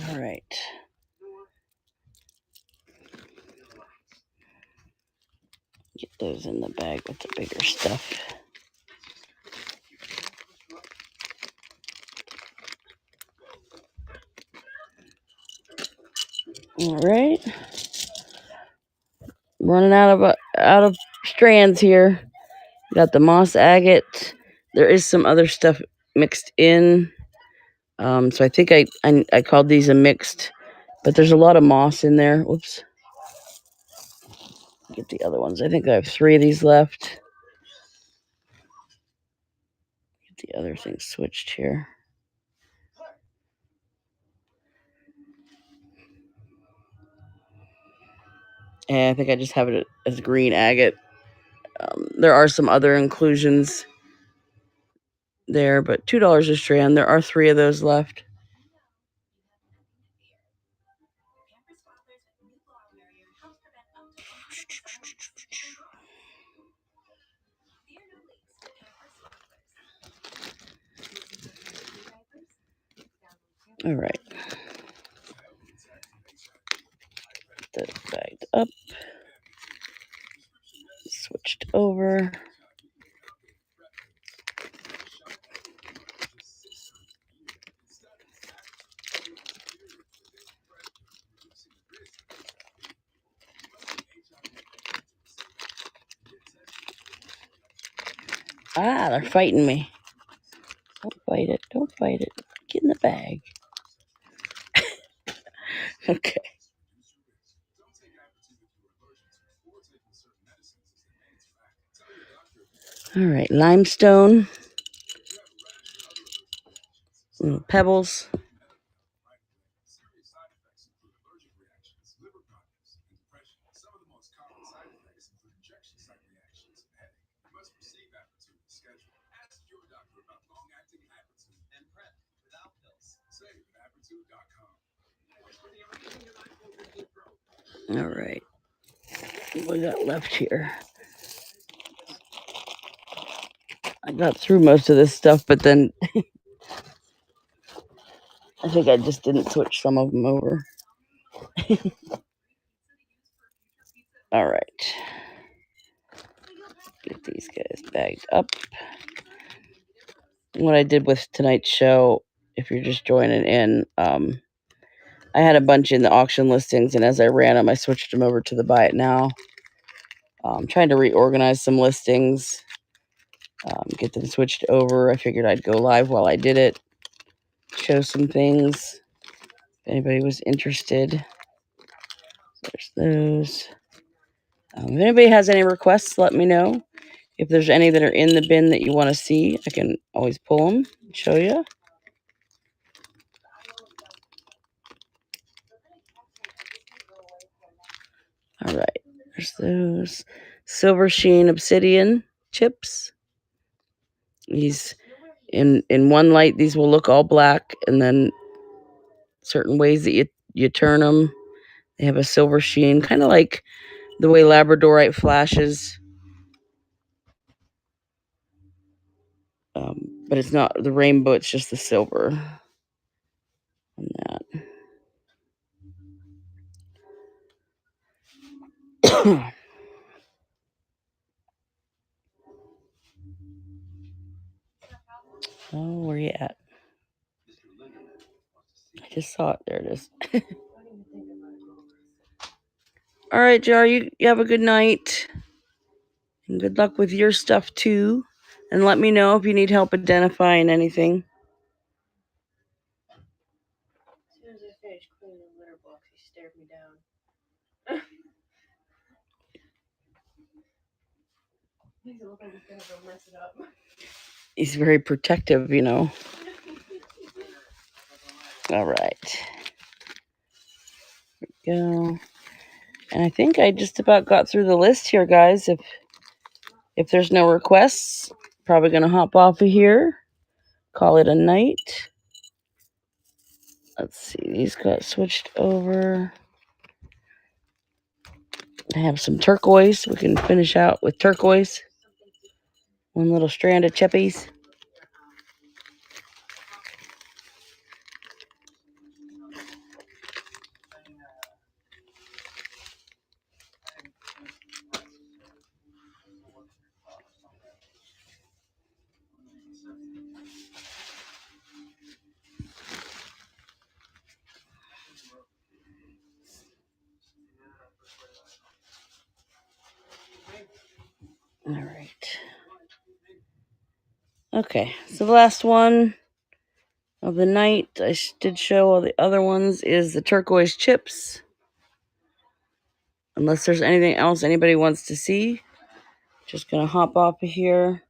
All right. Get those in the bag with the bigger stuff. All right. Running out of strands here. Got the moss agate. There is some other stuff mixed in. So I think I called these a mixed, but there's a lot of moss in there. Whoops. Get the other ones. I think I have 3 of these left. Get the other thing switched here. And I think I just have it as green agate. There are some other inclusions there, but $2 a strand. There are 3 of those left. All right. Get those bagged up. Switched over. Ah, they're fighting me. Don't fight it. Don't fight it. Get in the bag. Okay. All right. Limestone. Little pebbles. All right. What we got left here? I got through most of this stuff, but then I think I just didn't switch some of them over. All right. Get these guys bagged up. What I did with tonight's show, if you're just joining in, I had a bunch in the auction listings, and as I ran them, I switched them over to the buy it now. Trying to reorganize some listings. get them switched over. I figured I'd go live while I did it, show some things if anybody was interested. There's those. If anybody has any requests, let me know. If there's any that are in the bin that you want to see, I can always pull them and show you. All right, there's those silver sheen obsidian chips. These in one light, these will look all black, and then certain ways that you turn them, they have a silver sheen, kind of like the way labradorite flashes. But it's not the rainbow, it's just the silver on that. Oh, where you at? I just saw it. There it is. All right, Jar, you have a good night. And good luck with your stuff, too. And let me know if you need help identifying anything. As soon as I finished cleaning the litter box, he stared me down. Makes it look like he's gonna go mess it up. He's very protective, you know. All right. There we go. And I think I just about got through the list here, guys. If there's no requests, probably going to hop off of here. Call it a night. Let's see. These got switched over. I have some turquoise. We can finish out with turquoise. One little strand of chippies. All right. Okay, so the last one of the night, I did show all the other ones, is the turquoise chips. Unless there's anything else anybody wants to see, just gonna hop off of here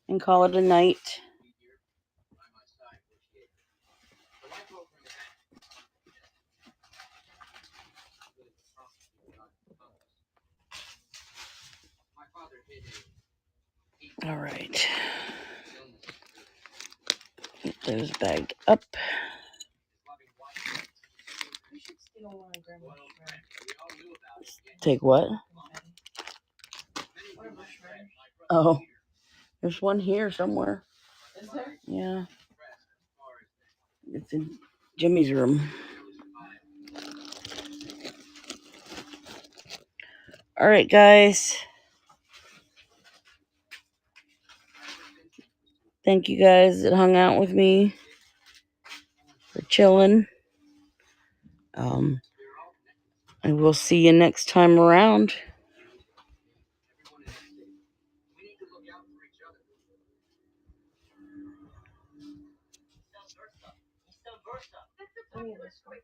and call it a night. All right. Get those bagged up. Take what? Oh, there's one here somewhere. Is there? Yeah. It's in Jimmy's room. All right, guys. Thank you guys that hung out with me for chilling. I will see you next time around. Oh, yeah, this one.